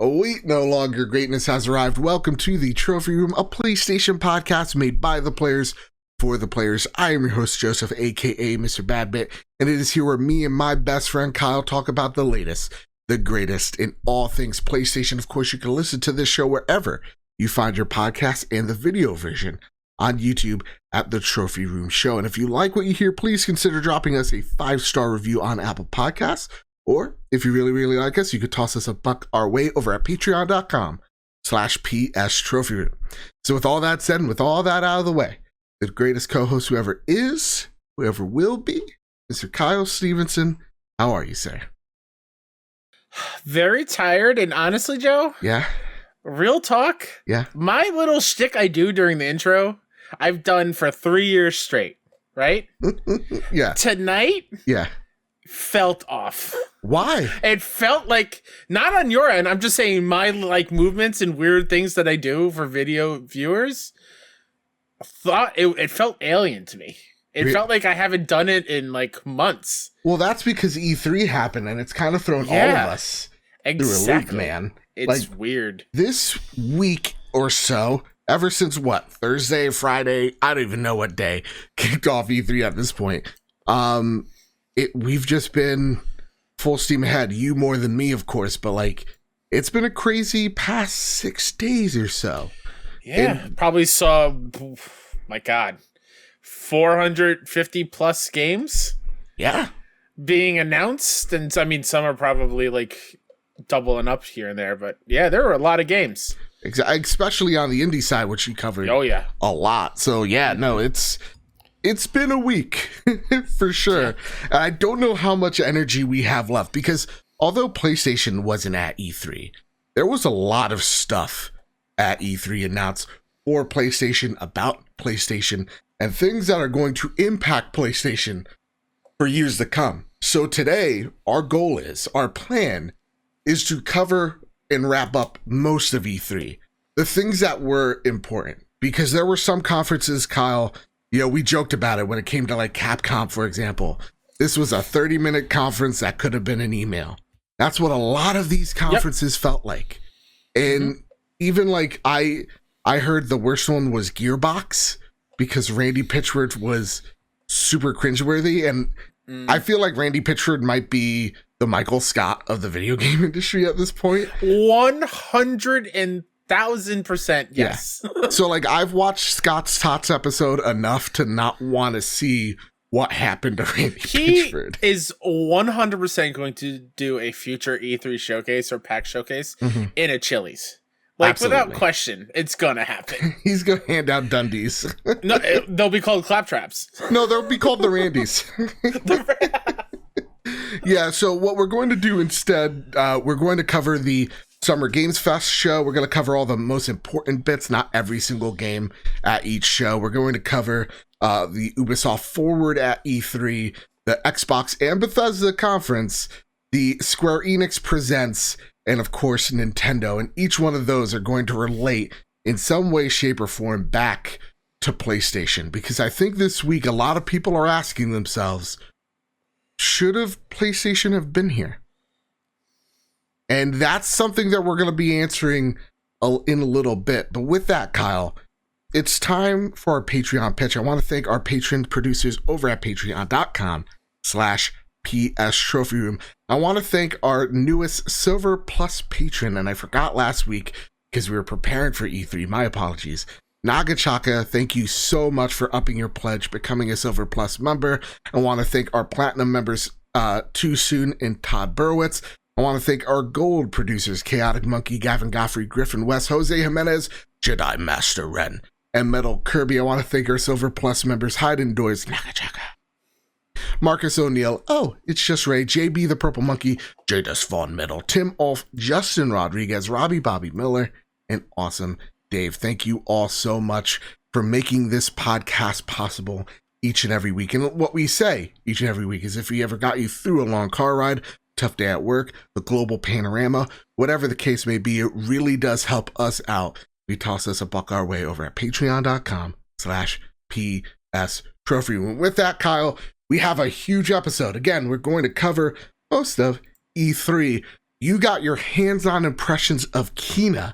Oh wait, no longer greatness has arrived. Welcome to the Trophy Room, a PlayStation podcast made by the players for the players. I am your host, Joseph, aka Mr. Badbit, and it is here where me and my best friend Kyle talk about the latest, the greatest in all things PlayStation. Of course, you can listen to this show wherever you find your podcast and the video version on YouTube at the Trophy Room Show. And if you like what you hear, please consider dropping us a 5-star review on Apple Podcasts. Or if you really, really like us, you could toss us a buck our way over at patreon.com/PS Trophy Room. So with all that said, and with all that out of the way, the greatest co-host who ever is, who ever will be, Mr. Kyle Stevenson. How are you, sir? Very tired, and honestly, Joe, Yeah? real talk, Yeah? my little shtick I do during the intro, I've done for 3 years straight, right? Yeah. Tonight Yeah. felt off. Why? It felt like, not on your end, I'm just saying my like movements and weird things that I do for video viewers, thought it felt alien to me. It felt like I haven't done it in like months. Well, that's because E3 happened, and it's kind of thrown all of us through a loop, man. It's like, weird. This week or so, ever since what, Thursday, Friday, I don't even know what day, kicked off E3 at this point. We've just been full steam ahead. You more than me, of course, but like it's been a crazy past 6 days or so. Yeah, probably saw, my God, 450 plus games. Yeah, being announced, and I mean some are probably like doubling up here and there, but yeah, there were a lot of games. especially on the indie side, which you covered. Oh yeah, a lot. So yeah, no, it's been a week for sure. And I don't know how much energy we have left because although PlayStation wasn't at E3, there was a lot of stuff at E3 announced for PlayStation, about PlayStation, and things that are going to impact PlayStation for years to come. So today, our plan is to cover and wrap up most of E3, the things that were important, because there were some conferences, Kyle, we joked about it when it came to like Capcom, for example. This was a 30-minute conference that could have been an email. That's what a lot of these conferences felt like. And even like I heard the worst one was Gearbox because Randy Pitchford was super cringeworthy. And I feel like Randy Pitchford might be the Michael Scott of the video game industry at this point. 1,000% yes. Yeah. So like I've watched Scott's Tots episode enough to not want to see what happened to Randy Pitchford. He is 100% going to do a future E3 showcase or PAX showcase in a Chili's. Like, absolutely. Without question, it's gonna happen. He's gonna hand out Dundies. No, they'll be called Claptraps. No, they'll be called the Randys. Yeah, so what we're going to do instead, we're going to cover the Summer Games Fest show. We're going to cover all the most important bits, not every single game at each show. We're going to cover the Ubisoft Forward at E3, the Xbox and Bethesda conference, the Square Enix Presents, and of course Nintendo. And each one of those are going to relate in some way, shape, or form back to PlayStation. Because I think this week a lot of people are asking themselves, should have PlayStation have been here? And that's something that we're going to be answering in a little bit. But with that, Kyle, it's time for our Patreon pitch. I want to thank our patron producers over at patreon.com/PS Trophy Room. I want to thank our newest Silver Plus patron, and I forgot last week because we were preparing for E3. My apologies. Nagachaka, thank you so much for upping your pledge, becoming a Silver Plus member. I want to thank our Platinum members, Too Soon and Todd Burwitz. I want to thank our Gold producers, Chaotic Monkey, Gavin Goffrey, Griffin West, Jose Jimenez, Jedi Master Ren, and Metal Kirby. I want to thank our Silver Plus members, Hide Indoors, Nagachaka, Marcus O'Neill, Oh, It's Just Ray, JB the Purple Monkey, Jadis Vaughn Metal, Tim Ulf, Justin Rodriguez, Robbie Bobby Miller, and Awesome Dave. Thank you all so much for making this podcast possible each and every week. And what we say each and every week is if we ever got you through a long car ride, tough day at work, the global panorama, whatever the case may be, it really does help us out. We toss us a buck our way over at patreon.com/PS Trophy Room. With that, Kyle, we have a huge episode. Again, we're going to cover most of E3. you got your hands-on impressions of Kena,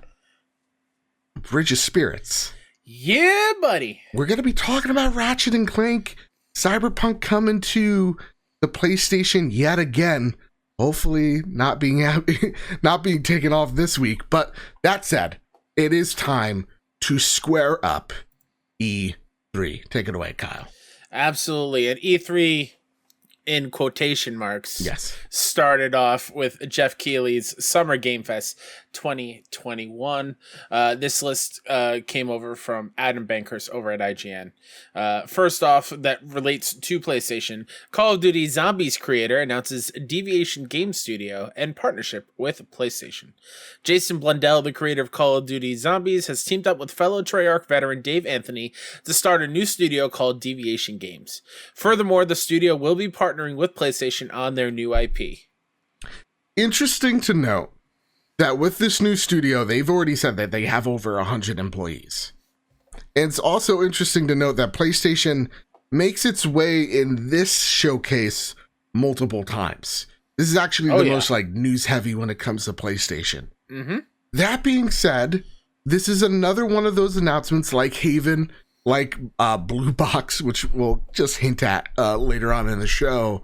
Bridge of Spirits. Yeah, buddy. We're going to be talking about Ratchet and Clank, Cyberpunk coming to the PlayStation yet again. Hopefully not being taken off this week. But that said, it is time to square up E3. Take it away, Kyle. Absolutely. And E3, in quotation marks, yes, started off with Jeff Keighley's Summer Game Fest 2021. This list came over from Adam Bankhurst over at IGN. First off, that relates to PlayStation. Call of Duty Zombies creator announces Deviation Games Studio and partnership with PlayStation. Jason Blundell, the creator of Call of Duty Zombies, has teamed up with fellow Treyarch veteran Dave Anthony to start a new studio called Deviation Games. Furthermore, the studio will be partnering with PlayStation on their new IP. Interesting to note that with this new studio, they've already said that they have over 100 employees. And it's also interesting to note that PlayStation makes its way in this showcase multiple times. This is actually the most like news heavy when it comes to PlayStation. Mm-hmm. That being said, this is another one of those announcements like Haven, like Blue Box, which we'll just hint at later on in the show,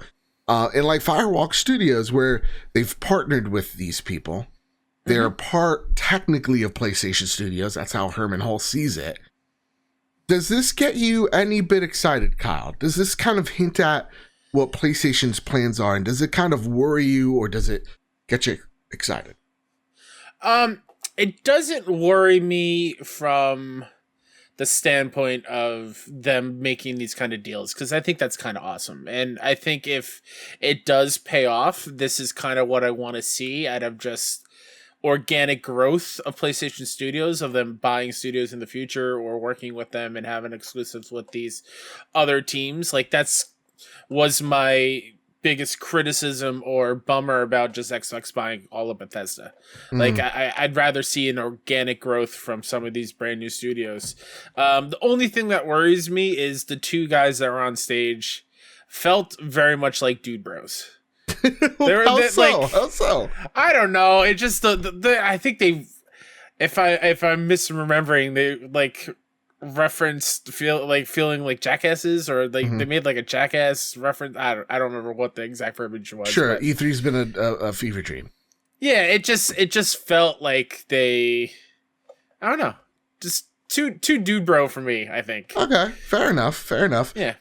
and like Firewalk Studios, where they've partnered with these people. They're part technically of PlayStation Studios. That's how Herman Hull sees it. Does this get you any bit excited, Kyle? Does this kind of hint at what PlayStation's plans are? And does it kind of worry you, or does it get you excited? It doesn't worry me from the standpoint of them making these kind of deals, because I think that's kind of awesome. And I think if it does pay off, this is kind of what I want to see out of just organic growth of PlayStation Studios, of them buying studios in the future or working with them and having exclusives with these other teams. Like, that's was my biggest criticism or bummer about just Xbox buying all of Bethesda. Like, I'd rather see an organic growth from some of these brand new studios. The only thing that worries me is the two guys that were on stage felt very much like dude bros. How so? I don't know. It just I think they, if I'm misremembering, they like referenced feeling like jackasses, or like they made like a jackass reference. I don't remember what the exact verbiage was. Sure, but E3's been a fever dream. Yeah, it just felt like they, I don't know, just too dude bro for me, I think. Okay, fair enough. Yeah,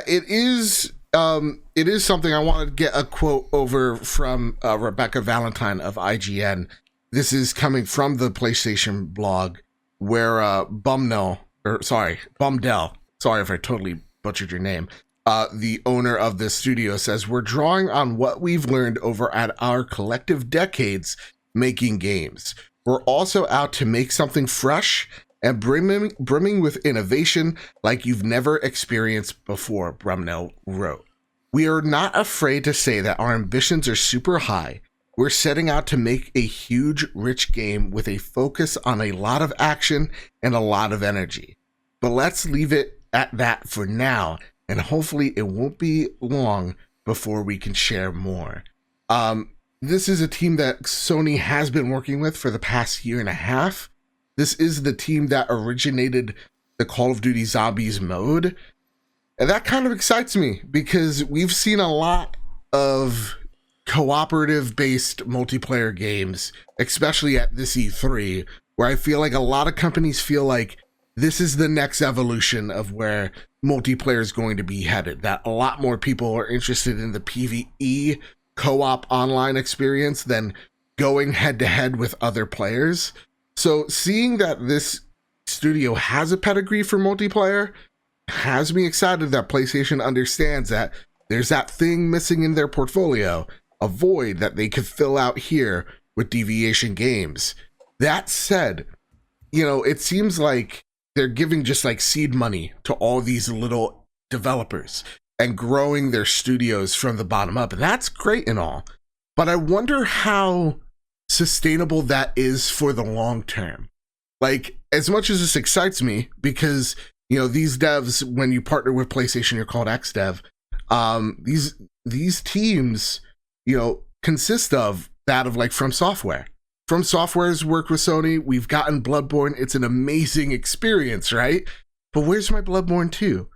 it is. It is something I want to get a quote over from Rebecca Valentine of IGN. This is coming from the PlayStation blog, where Bumdell, sorry if I totally butchered your name, the owner of this studio, says, "We're drawing on what we've learned over at our collective decades making games. We're also out to make something fresh and brimming with innovation like you've never experienced before," Brumnell wrote. "We are not afraid to say that our ambitions are super high. We're setting out to make a huge, rich game with a focus on a lot of action and a lot of energy. But let's leave it at that for now, and hopefully it won't be long before we can share more." This is a team that Sony has been working with for the past year and a half. This is the team that originated the Call of Duty Zombies mode. And that kind of excites me, because we've seen a lot of cooperative-based multiplayer games, especially at this E3, where I feel like a lot of companies feel like this is the next evolution of where multiplayer is going to be headed, that a lot more people are interested in the PvE co-op online experience than going head-to-head with other players. So seeing that this studio has a pedigree for multiplayer has me excited that PlayStation understands that there's that thing missing in their portfolio, a void that they could fill out here with Deviation Games. That said, it seems like they're giving just like seed money to all these little developers and growing their studios from the bottom up. And that's great and all, but I wonder how sustainable that is for the long term. Like, as much as this excites me, because these devs, when you partner with PlayStation, you're called XDev. These teams, consist of that of like From Software. From Software's worked with Sony. We've gotten Bloodborne. It's an amazing experience, right? But where's my Bloodborne 2?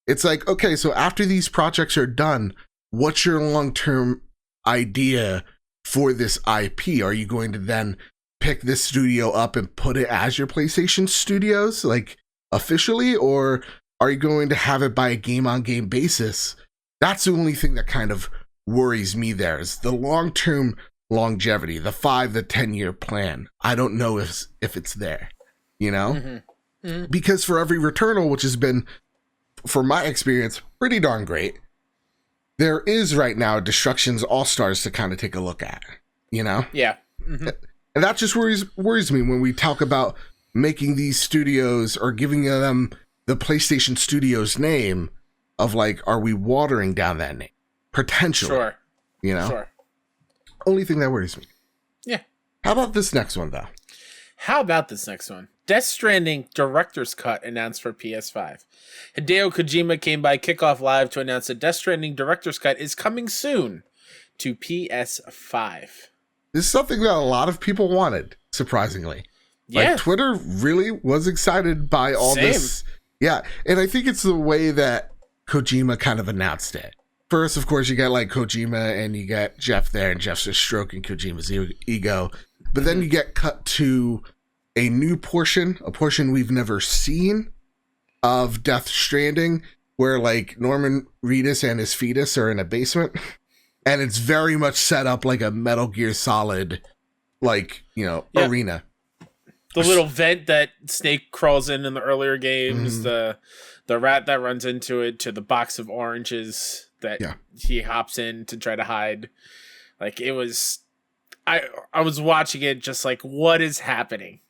It's like, okay, so after these projects are done, what's your long-term idea for this IP? Are you going to then pick this studio up and put it as your PlayStation Studios, like officially, or are you going to have it by a game-on-game basis? That's the only thing that kind of worries me there, is the long-term longevity, the 5 to 10 year plan. I don't know if it's there, you know? Because for every Returnal, which has been, for my experience, pretty darn great, there is right now Destruction's All-Stars to kind of take a look at, you know? Yeah. And that just worries me when we talk about making these studios or giving them the PlayStation Studios name of like, are we watering down that name? Potentially. Sure. You know? Sure. Only thing that worries me. Yeah. How about this next one, though? How about this next one? Death Stranding Director's Cut announced for PS5. Hideo Kojima came by Kickoff Live to announce that Death Stranding Director's Cut is coming soon to PS5. This is something that a lot of people wanted, surprisingly. Yeah. Like, Twitter really was excited by all this. Yeah, and I think it's the way that Kojima kind of announced it. First, of course, you got like Kojima and you got Jeff there, and Jeff's just stroking Kojima's ego. But then you get cut to a new portion, a portion we've never seen of Death Stranding, where like Norman Reedus and his fetus are in a basement. And it's very much set up like a Metal Gear Solid, like, you know, arena. The little vent that Snake crawls in the earlier games, the rat that runs into it, to the box of oranges that he hops in to try to hide. Like, it was... I was watching it just like, what is happening?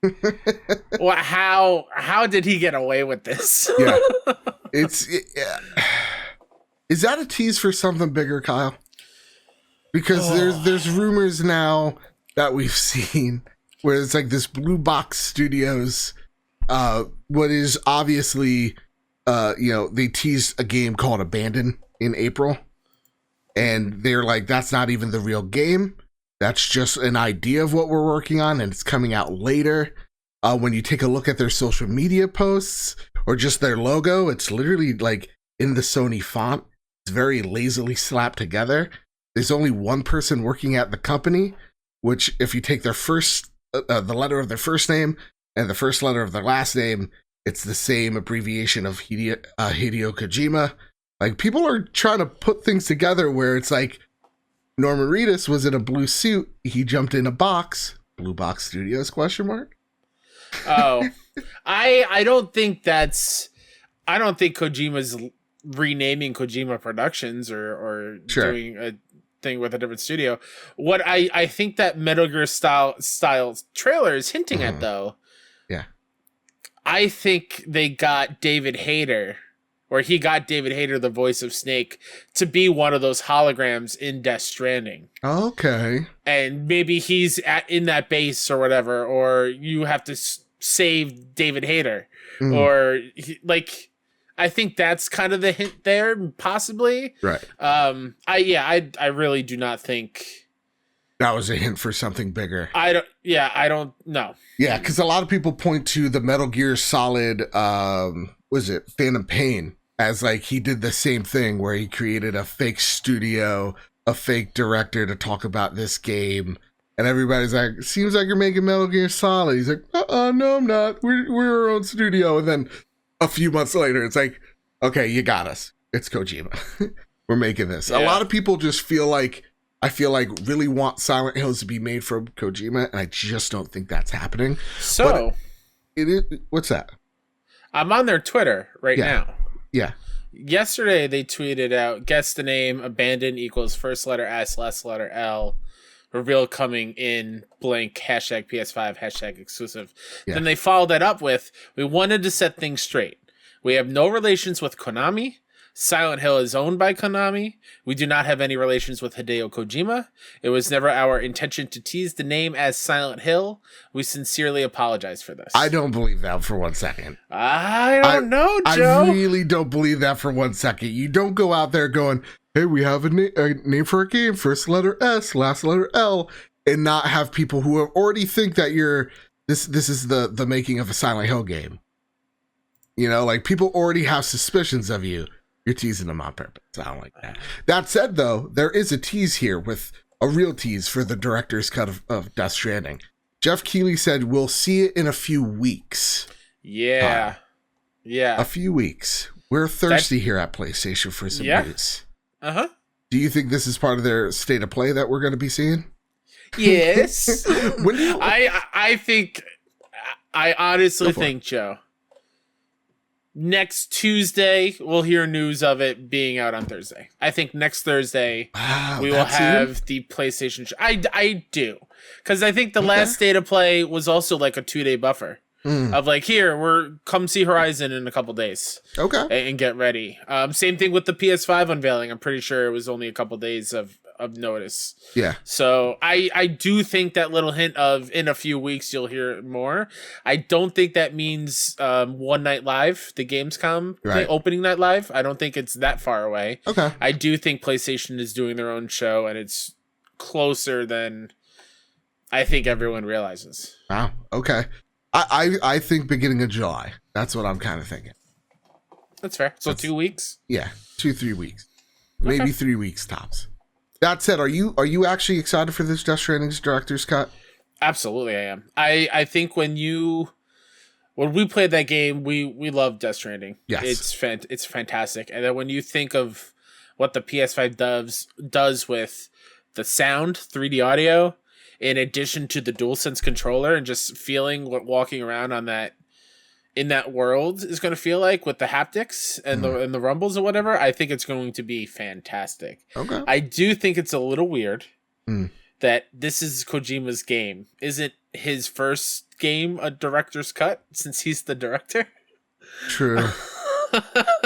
How did he get away with this? Yeah. Is that a tease for something bigger, Kyle? Because there's rumors now that we've seen where it's like this Blue Box Studios, what is obviously, they teased a game called Abandon in April, and they're like, that's not even the real game. That's just an idea of what we're working on, and it's coming out later. When you take a look at their social media posts or just their logo, it's literally like in the Sony font. It's very lazily slapped together. There's only one person working at the company, which if you take their first, the letter of their first name and the first letter of their last name, it's the same abbreviation of Hideo Kojima. Like, people are trying to put things together where it's like, Norman Reedus was in a blue suit. He jumped in a box. Blue Box Studios, question mark? Oh, I don't think Kojima's renaming Kojima Productions or doing a thing with a different studio. What I think that Metal Gear style trailer is hinting at, though. Yeah. I think they got David Hayter, or he got David Hayter, the voice of Snake, to be one of those holograms in Death Stranding. Okay. And maybe he's in that base or whatever, or you have to save David Hayter. Or, I think that's kind of the hint there, possibly. Right. I really do not think... That was a hint for something bigger. I don't know. Yeah, because a lot of people point to the Metal Gear Solid, Phantom Pain, as like he did the same thing where he created a fake studio, a fake director to talk about this game, and everybody's like, seems like you're making Metal Gear Solid. He's like, no, I'm not. We're our own studio. And then a few months later, it's like, okay, you got us. It's Kojima. We're making this. Yeah. A lot of people just really want Silent Hills to be made from Kojima, and I just don't think that's happening. So, what's that? I'm on their Twitter now. Yeah. Yesterday, they tweeted out, guess the name, Abandon equals first letter S, last letter L, reveal coming in blank, hashtag PS5, hashtag exclusive. Yeah. Then they followed that up with, we wanted to set things straight. We have no relations with Konami. Silent Hill is owned by Konami. We do not have any relations with Hideo Kojima. It was never our intention to tease the name as Silent Hill. We sincerely apologize for this. I don't believe that for 1 second. I don't know, Joe. I really don't believe that for 1 second. You don't go out there going, hey, we have a name for a game, first letter S, last letter L, and not have people who already think that you're this is the making of a Silent Hill game. You know, like people already have suspicions of you. You're teasing them on purpose. I don't like that. That said, though, there is a tease here with a real tease for the director's cut of Death Stranding. Jeff Keighley said we'll see it in a few weeks. Yeah. A few weeks. We're thirsty here at PlayStation for some news. Uh-huh. Do you think this is part of their state of play that we're going to be seeing? Yes. I honestly think, Joe, next Tuesday, we'll hear news of it being out on Thursday. I think next Thursday, we will have the PlayStation. I do. Because I think the last state of play was also like a 2-day buffer. Of like, here, come see Horizon in a couple days. Okay. And get ready. Same thing with the PS5 unveiling. I'm pretty sure it was only a couple days of notice. Yeah. So I do think that little hint of in a few weeks you'll hear more. I don't think that means one night live, the Gamescom opening night live. I don't think it's that far away. Okay. I do think PlayStation is doing their own show, and it's closer than I think everyone realizes. Wow. Okay. I think beginning of July. That's what I'm kind of thinking. That's fair. So 2 weeks? Yeah, 2-3 weeks. Maybe 3 weeks tops. That said, are you actually excited for this Death Stranding's director's cut? Absolutely, I am. I think when we played that game, we loved Death Stranding. Yes. It's fantastic. And then when you think of what the PS5 does with the sound, 3D audio, in addition to the DualSense controller, and just feeling what walking around in that world is going to feel like with the haptics and the rumbles or whatever, I think it's going to be fantastic. Okay. I do think it's a little weird that this is Kojima's game. Is it his first game a director's cut since he's the director? True.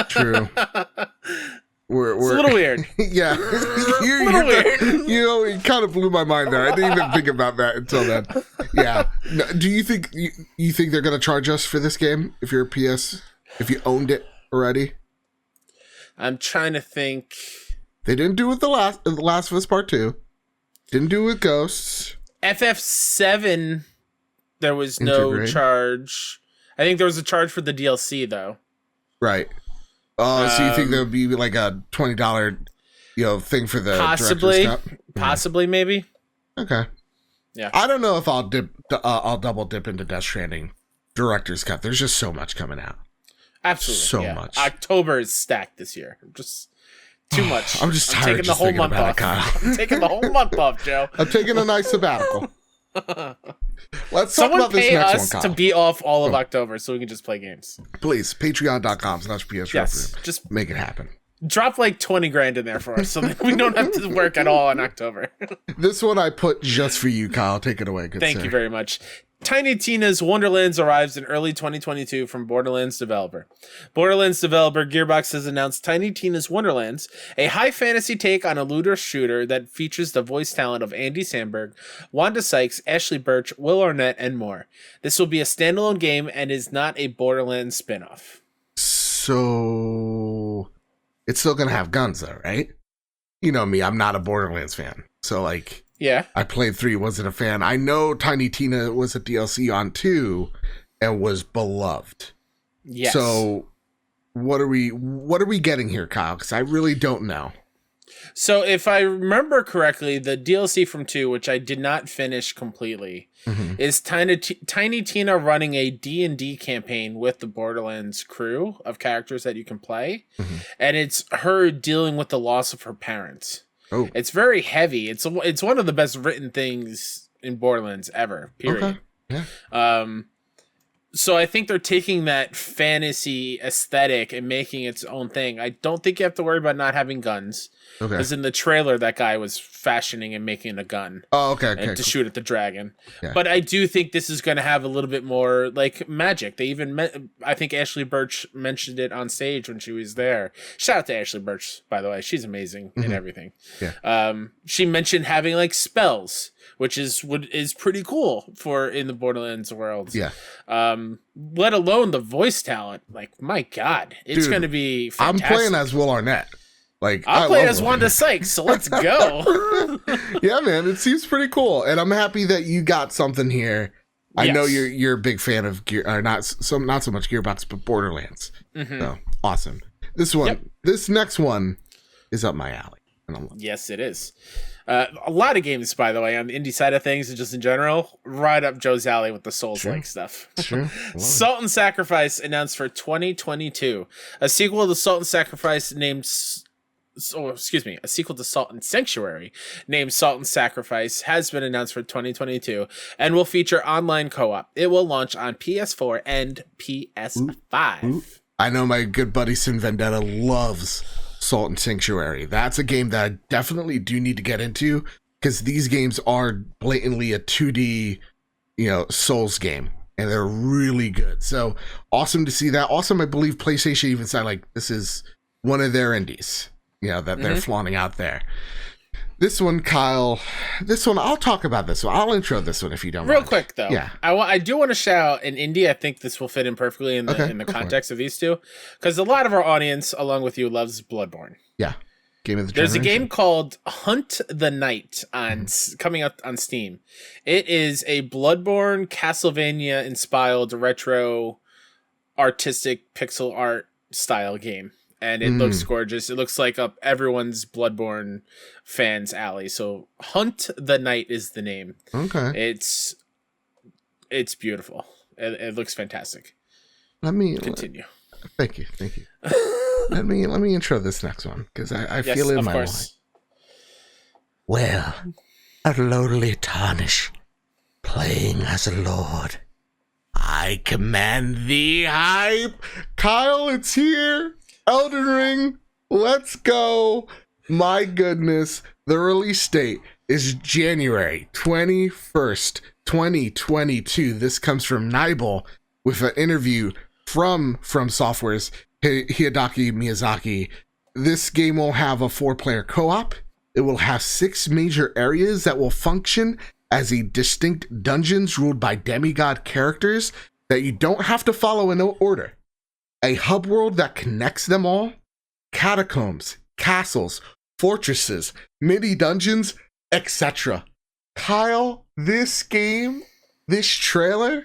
True. We're it's a little weird. Yeah. It kind of blew my mind there. I didn't even think about that until then. Yeah. No, do you think they're going to charge us for this game if you're a if you owned it already? I'm trying to think. They didn't do it with the Last of Us Part 2. Didn't do it with Ghosts. FF7, there was no charge. I think there was a charge for the DLC, though. Right. Oh, so you think there would be like a $20, thing for the possibly, director's cut? Possibly, maybe. Okay. Yeah. I don't know if I'll double dip into Death Stranding director's cut. There's just so much coming out. Absolutely, so much. October is stacked this year. Just too much. I'm just tired. Taking the whole month off. I'm taking the whole month off, Joe. I'm taking a nice sabbatical. Let's talk about this next one, Kyle. To be off all of October so we can just play games. Please, patreon.com/PS. Yes, just make it happen. Drop like 20 grand in there for us so that we don't have to work at all in October. This one I put just for you, Kyle. Take it away. Thank you very much. Tiny Tina's Wonderlands arrives in early 2022 from Borderlands developer. Borderlands developer Gearbox has announced Tiny Tina's Wonderlands, a high fantasy take on a looter shooter that features the voice talent of Andy Samberg, Wanda Sykes, Ashley Birch, Will Arnett, and more. This will be a standalone game and is not a Borderlands spin-off. So it's still going to have guns though, right? You know me, I'm not a Borderlands fan. So yeah, I played 3, wasn't a fan. I know Tiny Tina was a DLC on 2 and was beloved. Yes. So what are we getting here, Kyle? Because I really don't know. So if I remember correctly, the DLC from 2, which I did not finish completely, is Tiny Tina running a D&D campaign with the Borderlands crew of characters that you can play. And it's her dealing with the loss of her parents. Oh. It's very heavy. It's one of the best written things in Borderlands ever, period. Okay. Yeah. So I think they're taking that fantasy aesthetic and making its own thing. I don't think you have to worry about not having guns. Okay. Because in the trailer, that guy was fashioning and making a gun. Oh, okay. To shoot at the dragon. Yeah. But I do think this is going to have a little bit more like magic. They even I think Ashley Birch mentioned it on stage when she was there. Shout out to Ashley Birch, by the way. She's amazing in everything. Yeah. She mentioned having like spells, which is pretty cool for in the Borderlands world. Yeah. Let alone the voice talent. Like, my God, it's going to be fantastic. I'm playing as Will Arnett. Like I'll I play love as them. Wanda Sykes, so let's go. Yeah, man, it seems pretty cool, and I'm happy that you got something here. I know Yes. you're a big fan of Gear, or not so much Gearbox, but Borderlands. So awesome. This next one is up my alley. Yes, it is. A lot of games, by the way, on the indie side of things and just in general, right up Joe's alley with the Souls-like stuff. Sure. Salt and Sacrifice announced for 2022. A sequel to Salt and Sacrifice named... a sequel to Salt and Sanctuary named Salt and Sacrifice has been announced for 2022 and will feature online co-op. It will launch on PS4 and PS5. Ooh. I know my good buddy Sin Vendetta loves Salt and Sanctuary. That's a game that I definitely do need to get into because these games are blatantly a 2D, Souls game, and they're really good. So awesome to see that. Awesome, I believe PlayStation even said like this is one of their indies, that they're flaunting out there. This one, Kyle. I'll talk about this one. I'll intro this one if you don't mind. Real quick though, yeah, I do want to shout out an indie. I think this will fit in perfectly in the context of these two, because a lot of our audience, along with you, loves Bloodborne. Yeah, game of the There's generation. a game called Hunt the Night coming up on Steam. It is a Bloodborne Castlevania inspired retro artistic pixel art style game. And it looks gorgeous. It looks like up everyone's Bloodborne fans' alley. So Hunt the Night is the name. Okay. It's beautiful. It looks fantastic. Let me continue. Thank you. let me intro this next one because I feel it in my mind. Well, a lowly tarnish, playing as a lord. I command thee hype. Kyle, it's here. Elden Ring, let's go. My goodness, the release date is January 21st, 2022. This comes from Nibel with an interview from Software's Hideki Miyazaki. This game will have a 4-player co-op. It will have 6 major areas that will function as a distinct dungeons ruled by demigod characters that you don't have to follow in no order. A hub world that connects them all, catacombs, castles, fortresses, mini dungeons, etc. Kyle, this game, this trailer,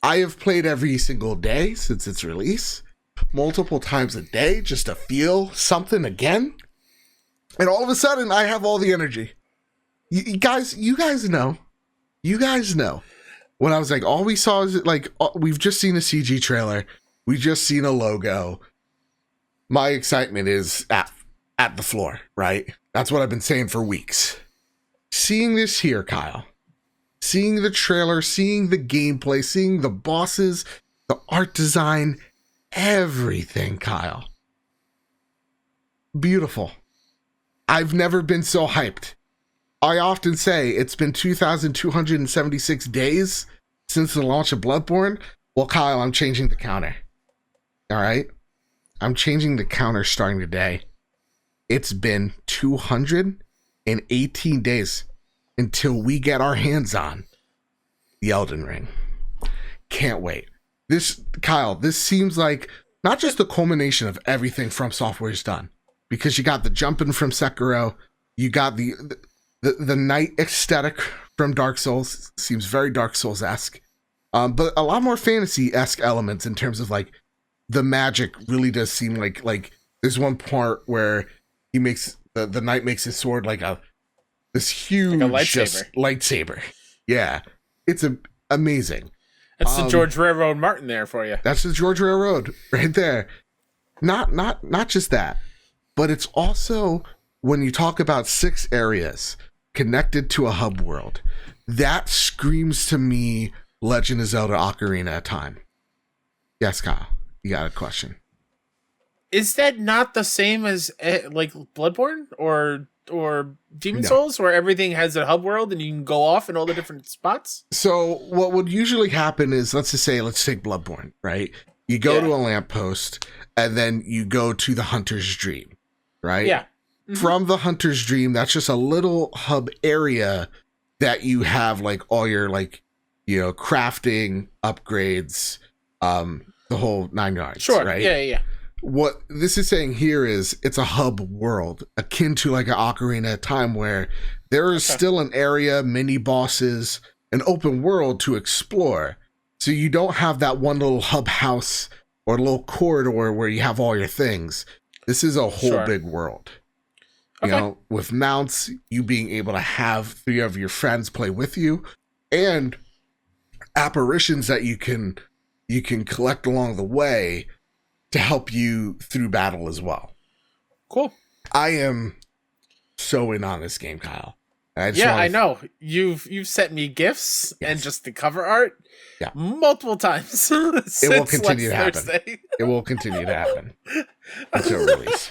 I have played every single day since its release, multiple times a day just to feel something again. And all of a sudden, I have all the energy. You guys know. When I was like, all we saw is like, we've just seen a CG trailer. We just seen a logo. My excitement is at the floor, right? That's what I've been saying for weeks. Seeing this here, Kyle, seeing the trailer, seeing the gameplay, seeing the bosses, the art design, everything, Kyle. Beautiful. I've never been so hyped. I often say it's been 2,276 days since the launch of Bloodborne. Well, Kyle, I'm changing the counter. All right? I'm changing the counter starting today. It's been 218 days until we get our hands on the Elden Ring. Can't wait. This, Kyle, this seems like not just the culmination of everything From Software's done, because you got the jumping from Sekiro, you got the night aesthetic from Dark Souls, seems very Dark Souls-esque, but a lot more fantasy-esque elements in terms of like the magic really does seem like there's one part where he makes the knight makes his sword like this huge like a lightsaber. just lightsaber. Yeah, it's amazing. That's the George Railroad Martin there for you. That's the George Railroad right there. Not just that, but it's also when you talk about 6 areas connected to a hub world, that screams to me Legend of Zelda Ocarina of Time. Yes, Kyle, you got a question. Is that not the same as like Bloodborne or Demon No. Souls, where everything has a hub world and you can go off in all the different spots? So what would usually happen is, let's take Bloodborne, right? You go to a lamppost and then you go to the Hunter's Dream, right? Yeah. Mm-hmm. From the Hunter's Dream, that's just a little hub area that you have like all your crafting, upgrades, the whole 9 yards. Sure. Right? Yeah. what this is saying here is it's a hub world akin to like an Ocarina of Time, where there is still an area, mini bosses, an open world to explore. So you don't have that one little hub house or little corridor where you have all your things. This is a whole big world. You know, with mounts, you being able to have 3 of your friends play with you, and apparitions that you can collect along the way to help you through battle as well. Cool. I am so in on this game, Kyle. I know. You've sent me gifts and just the cover art multiple times. It will continue to happen. It will continue to happen until release.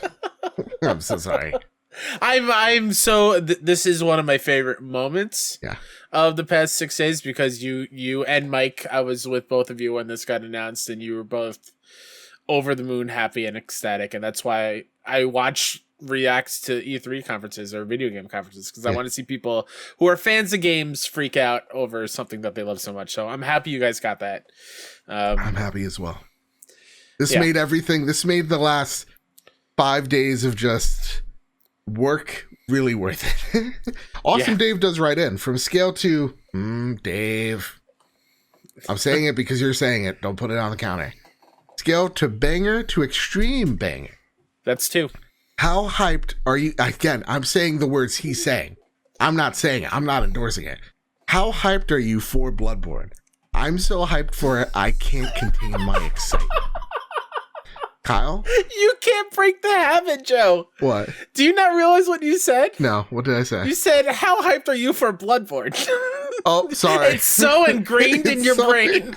I'm so sorry. I'm so this is one of my favorite moments of the past 6 days, because you and Mike, I was with both of you when this got announced, and you were both over the moon happy and ecstatic, and that's why I watch reacts to E3 conferences or video game conferences, because I want to see people who are fans of games freak out over something that they love so much. So I'm happy you guys got that. I'm happy as well. This made the last 5 days of just work really worth it. Awesome Dave does write in from scale to Dave. I'm saying it because you're saying it. Don't put it on the counter. Scale to banger to extreme banger. That's 2. How hyped are you? Again, I'm saying the words he's saying. I'm not saying it. I'm not endorsing it. How hyped are you for Bloodborne? I'm so hyped for it, I can't contain my excitement. Kyle? You can't break the habit, Joe. What? Do you not realize what you said? No, what did I say? You said, how hyped are you for Bloodborne? Oh, sorry. It's so ingrained in your brain.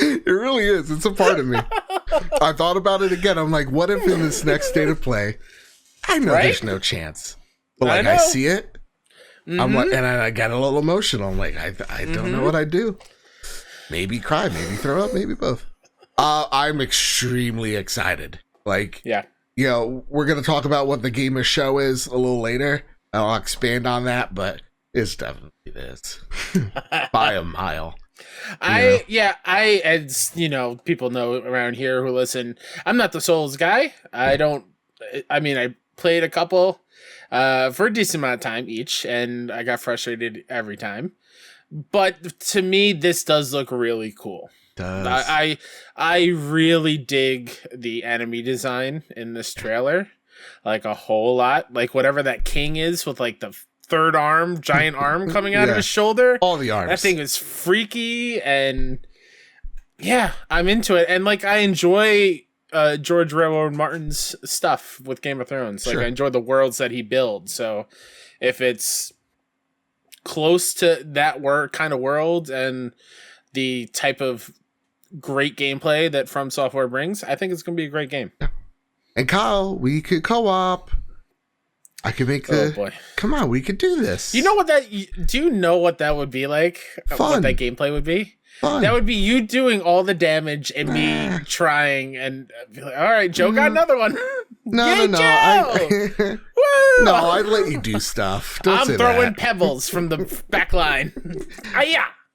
It really is. It's a part of me. I thought about it again. I'm like, what if in this next state of play, I know there's no chance. But like I see it, I'm like, and I got a little emotional. I'm like, I don't know what I'd do. Maybe cry, maybe throw up, maybe both. I'm extremely excited. Like, you know, we're going to talk about what the game of show is a little later. I'll expand on that, but it's definitely this by a mile. As you know, people know around here who listen, I'm not the Souls guy. I played a couple for a decent amount of time each, and I got frustrated every time. But to me, this does look really cool. I really dig the enemy design in this trailer, like a whole lot. Like whatever that king is with like the third giant arm coming out of his shoulder. All the arms. That thing is freaky, and I'm into it. And like I enjoy George R.R. Martin's stuff with Game of Thrones. Like I enjoy the worlds that he builds. So if it's close to that kind of world and the type of great gameplay that From Software brings, I think it's going to be a great game. And Kyle, we could co-op. I could make the. Oh boy! Come on, we could do this. You know what do you know what that would be like? Fun. What that gameplay would be? Fun. That would be you doing all the damage and me trying and be like, all right, Joe got another one. No. No, I'd let you do stuff. I'm throwing pebbles from the back line.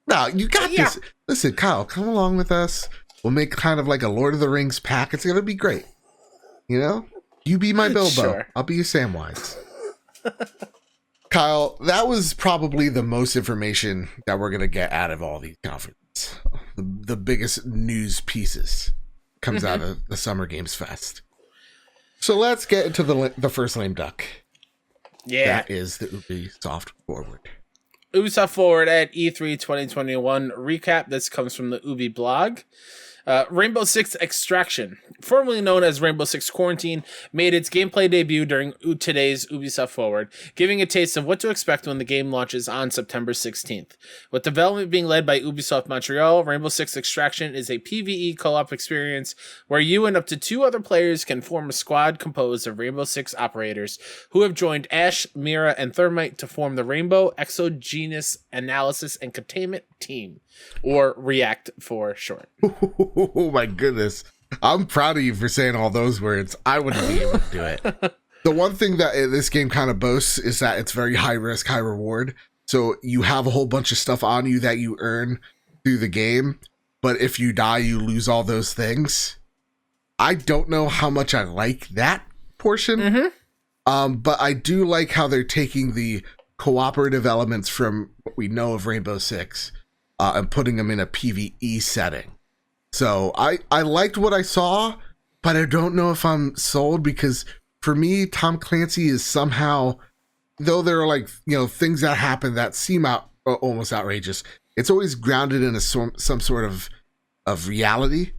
No, you got this. Listen, Kyle, come along with us. We'll make kind of like a Lord of the Rings pack. It's gonna be great. You know? You be my Bilbo. Sure. I'll be your Samwise. Kyle, that was probably the most information that we're going to get out of all these conferences. The biggest news pieces comes out of the Summer Games Fest. So let's get into the first lame duck. Yeah. That is the Ubisoft Forward. Ubisoft Forward at E3 2021 recap. This comes from the Ubi blog. Rainbow Six Extraction, formerly known as Rainbow Six Quarantine, made its gameplay debut during today's Ubisoft Forward, giving a taste of what to expect when the game launches on September 16th. With development being led by Ubisoft Montreal, Rainbow Six Extraction is a PvE co-op experience where you and up to 2 other players can form a squad composed of Rainbow Six operators who have joined Ash, Mira, and Thermite to form the Rainbow Exogenous Analysis and Containment Team, or REACT for short. Oh my goodness. I'm proud of you for saying all those words. I wouldn't be able to do it. The one thing that this game kind of boasts is that it's very high risk, high reward. So you have a whole bunch of stuff on you that you earn through the game. But if you die, you lose all those things. I don't know how much I like that portion. But I do like how they're taking the cooperative elements from what we know of Rainbow Six and putting them in a PvE setting. So I liked what I saw, but I don't know if I'm sold, because for me, Tom Clancy is somehow, though there are like, things that happen that seem almost outrageous, it's always grounded in some sort of reality.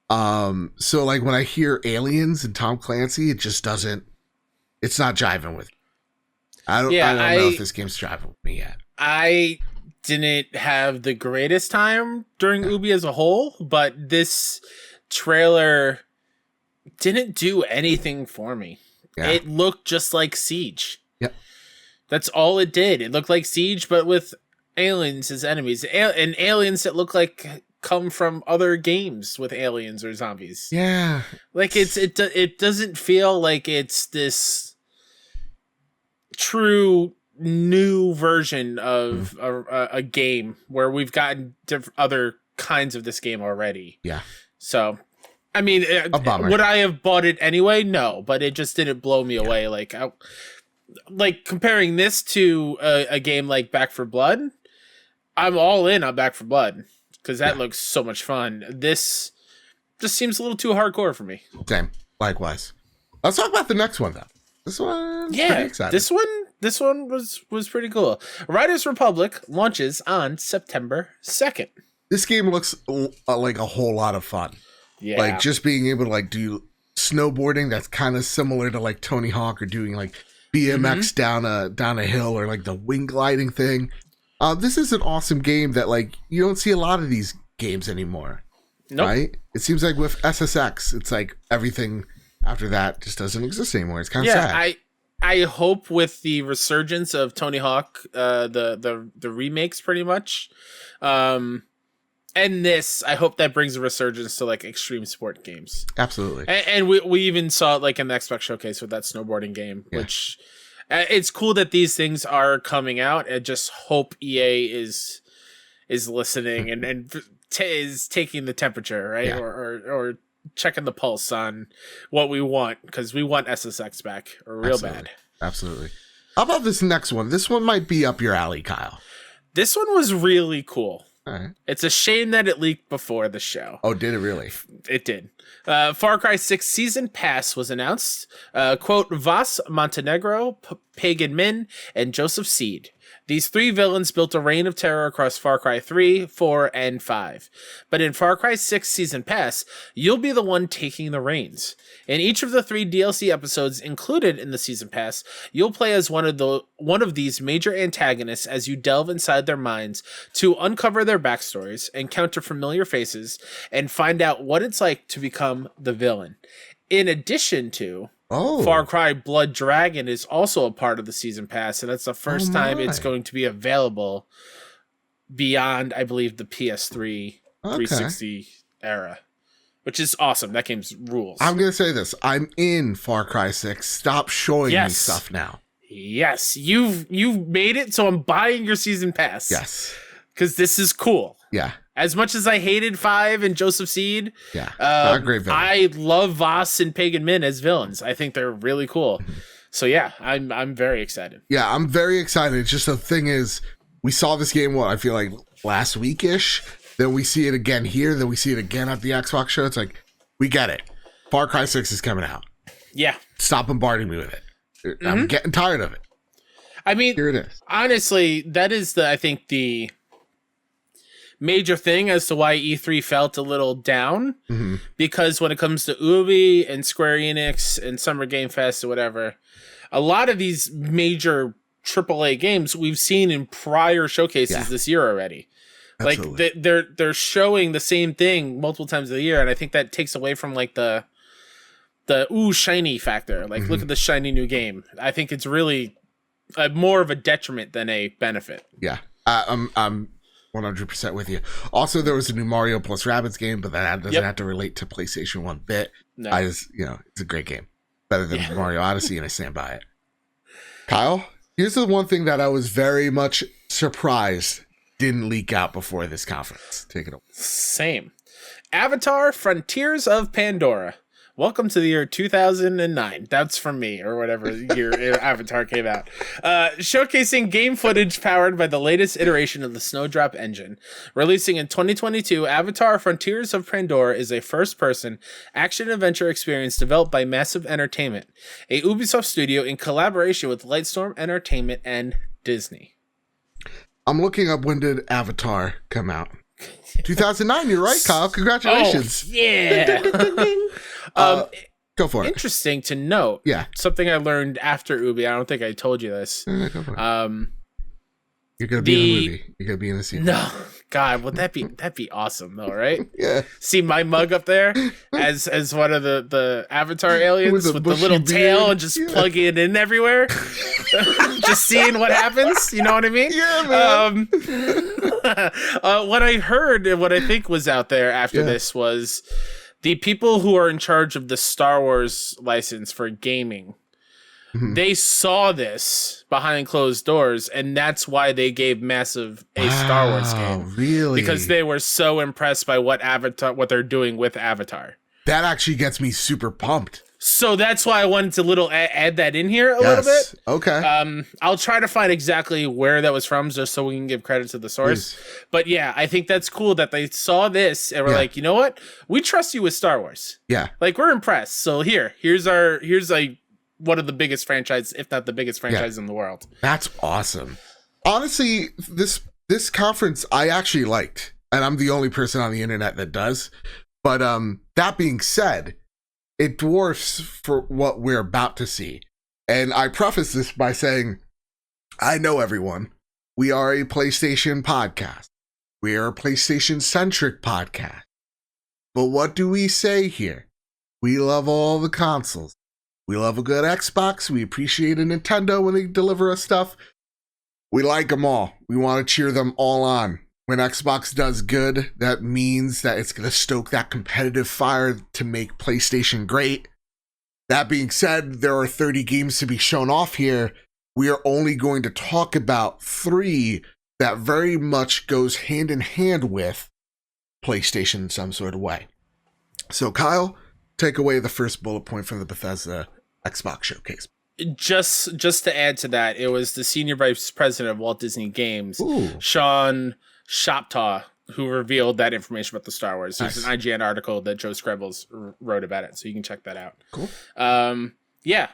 So like when I hear aliens and Tom Clancy, it just doesn't, it's not jiving with me. I don't know if this game's jiving with me yet. I didn't have the greatest time during Ubi as a whole, but this trailer didn't do anything for me. Yeah. It looked just like Siege. Yep. That's all it did. It looked like Siege, but with aliens as enemies. And aliens that look like come from other games with aliens or zombies. Yeah. Like it doesn't feel like it's this true new version of a game where we've gotten other kinds of this game already. Yeah. So, I mean, would I have bought it anyway? No, but it just didn't blow me away. Like comparing this to a game like Back 4 Blood, I'm all in on Back 4 Blood because that looks so much fun. This just seems a little too hardcore for me. Same. Likewise. Let's talk about the next one, though. This one, pretty exciting. This one was pretty cool. Riders Republic launches on September 2nd. This game looks like a whole lot of fun. Yeah. Like just being able to like do snowboarding that's kind of similar to like Tony Hawk, or doing like BMX down a hill, or like the wing gliding thing. This is an awesome game that like you don't see a lot of these games anymore. Nope. Right? It seems like with SSX, it's like everything after that just doesn't exist anymore. It's kind of sad. I hope with the resurgence of Tony Hawk, the remakes pretty much, and this, I hope that brings a resurgence to like extreme sport games. Absolutely. And we even saw it like in the Xbox Showcase with that snowboarding game, which it's cool that these things are coming out. I just hope EA is listening and is taking the temperature, right? Yeah. Or checking the pulse on what we want, because we want SSX back real bad. Absolutely. How about this next one? This one might be up your alley, Kyle. This one was really cool. All right. It's a shame that it leaked before the show. Oh, did it really? It did. Far Cry 6 Season Pass was announced. Quote, Vas Montenegro, Pagan Min, and Joseph Seed. These three villains built a reign of terror across Far Cry 3, 4, and 5. But in Far Cry 6 Season Pass, you'll be the one taking the reins. In each of the 3 DLC episodes included in the Season Pass, you'll play as one of these major antagonists as you delve inside their minds to uncover their backstories, encounter familiar faces, and find out what it's like to become the villain. In addition to Far Cry Blood Dragon is also a part of the Season Pass, and that's the first time it's going to be available beyond, I believe, the PS3 360 era, which is awesome. That game's rules. I'm going to say this. I'm in Far Cry 6. Stop showing me stuff now. Yes. You've made it, so I'm buying your Season Pass. Yes. Because this is cool. Yeah. As much as I hated 5 and Joseph Seed, not a great villain. I love Voss and Pagan Min as villains. I think they're really cool. So yeah, I'm very excited. Yeah, I'm very excited. It's just the thing is, we saw this game, I feel like last week-ish. Then we see it again here. Then we see it again at the Xbox show. It's like, we get it. Far Cry 6 is coming out. Yeah. Stop bombarding me with it. I'm getting tired of it. I mean, here it is. Honestly, that is I think the major thing as to why E3 felt a little down, because when it comes to Ubi and Square Enix and Summer Game Fest or whatever, a lot of these major AAA games we've seen in prior showcases this year already. Absolutely. Like they're showing the same thing multiple times a year, and I think that takes away from like the shiny factor. Like look at the shiny new game. I think it's really more of a detriment than a benefit. Yeah, I'm 100% with you. Also, there was a new Mario plus Rabbids game, but that doesn't have to relate to PlayStation one bit. No. It's a great game. Better than Mario Odyssey, and I stand by it. Kyle, here's the one thing that I was very much surprised didn't leak out before this conference. Take it away. Same. Avatar Frontiers of Pandora welcome to the year 2009. That's from me, or whatever year Avatar came out. Showcasing game footage powered by the latest iteration of the Snowdrop engine. Releasing in 2022, Avatar Frontiers of Pandora is a first-person action-adventure experience developed by Massive Entertainment, a Ubisoft studio in collaboration with Lightstorm Entertainment and Disney. I'm looking up, when did Avatar come out? 2009, you're right, Kyle. Congratulations. Oh, yeah. Go for it. Interesting to note. Yeah. Something I learned after Ubi. I don't think I told you this. Go for it. You're gonna be in the movie. You're gonna be in the sequel. No, God, would that'd be awesome though, right? Yeah. See my mug up there as one of the Avatar aliens with the little tail beard. and just plugging it in everywhere, just seeing what happens. You know what I mean? Yeah, man. What I heard and what I think was out there after this was the people who are in charge of the Star Wars license for gaming. They saw this behind closed doors, and that's why they gave Massive a Star Wars game. Really? Because they were so impressed by what they're doing with Avatar. That actually gets me super pumped. So that's why I wanted to add that in here a little bit. Okay. I'll try to find exactly where that was from, just so we can give credit to the source. Please. But yeah, I think that's cool that they saw this and were like, you know what? We trust you with Star Wars. Yeah. Like, we're impressed. So here's one of the biggest franchises, if not the biggest franchise in the world. That's awesome. Honestly, this conference I actually liked, and I'm the only person on the internet that does. But that being said, it dwarfs for what we're about to see. And I preface this by saying, I know everyone. We are a PlayStation podcast. We are a PlayStation-centric podcast. But what do we say here? We love all the consoles. We love a good Xbox. We appreciate a Nintendo when they deliver us stuff. We like them all. We want to cheer them all on. When Xbox does good, that means that it's going to stoke that competitive fire to make PlayStation great. That being said, there are 30 games to be shown off here. We are only going to talk about 3 that very much goes hand in hand with PlayStation in some sort of way. So, Kyle, take away the first bullet point from the Bethesda Xbox Showcase. Just to add to that, it was the senior vice president of Walt Disney Games, Sean Shoptaw, who revealed that information about the Star Wars. There's an IGN article that Joe Screbbles wrote about it, so you can check that out. Cool. Yeah,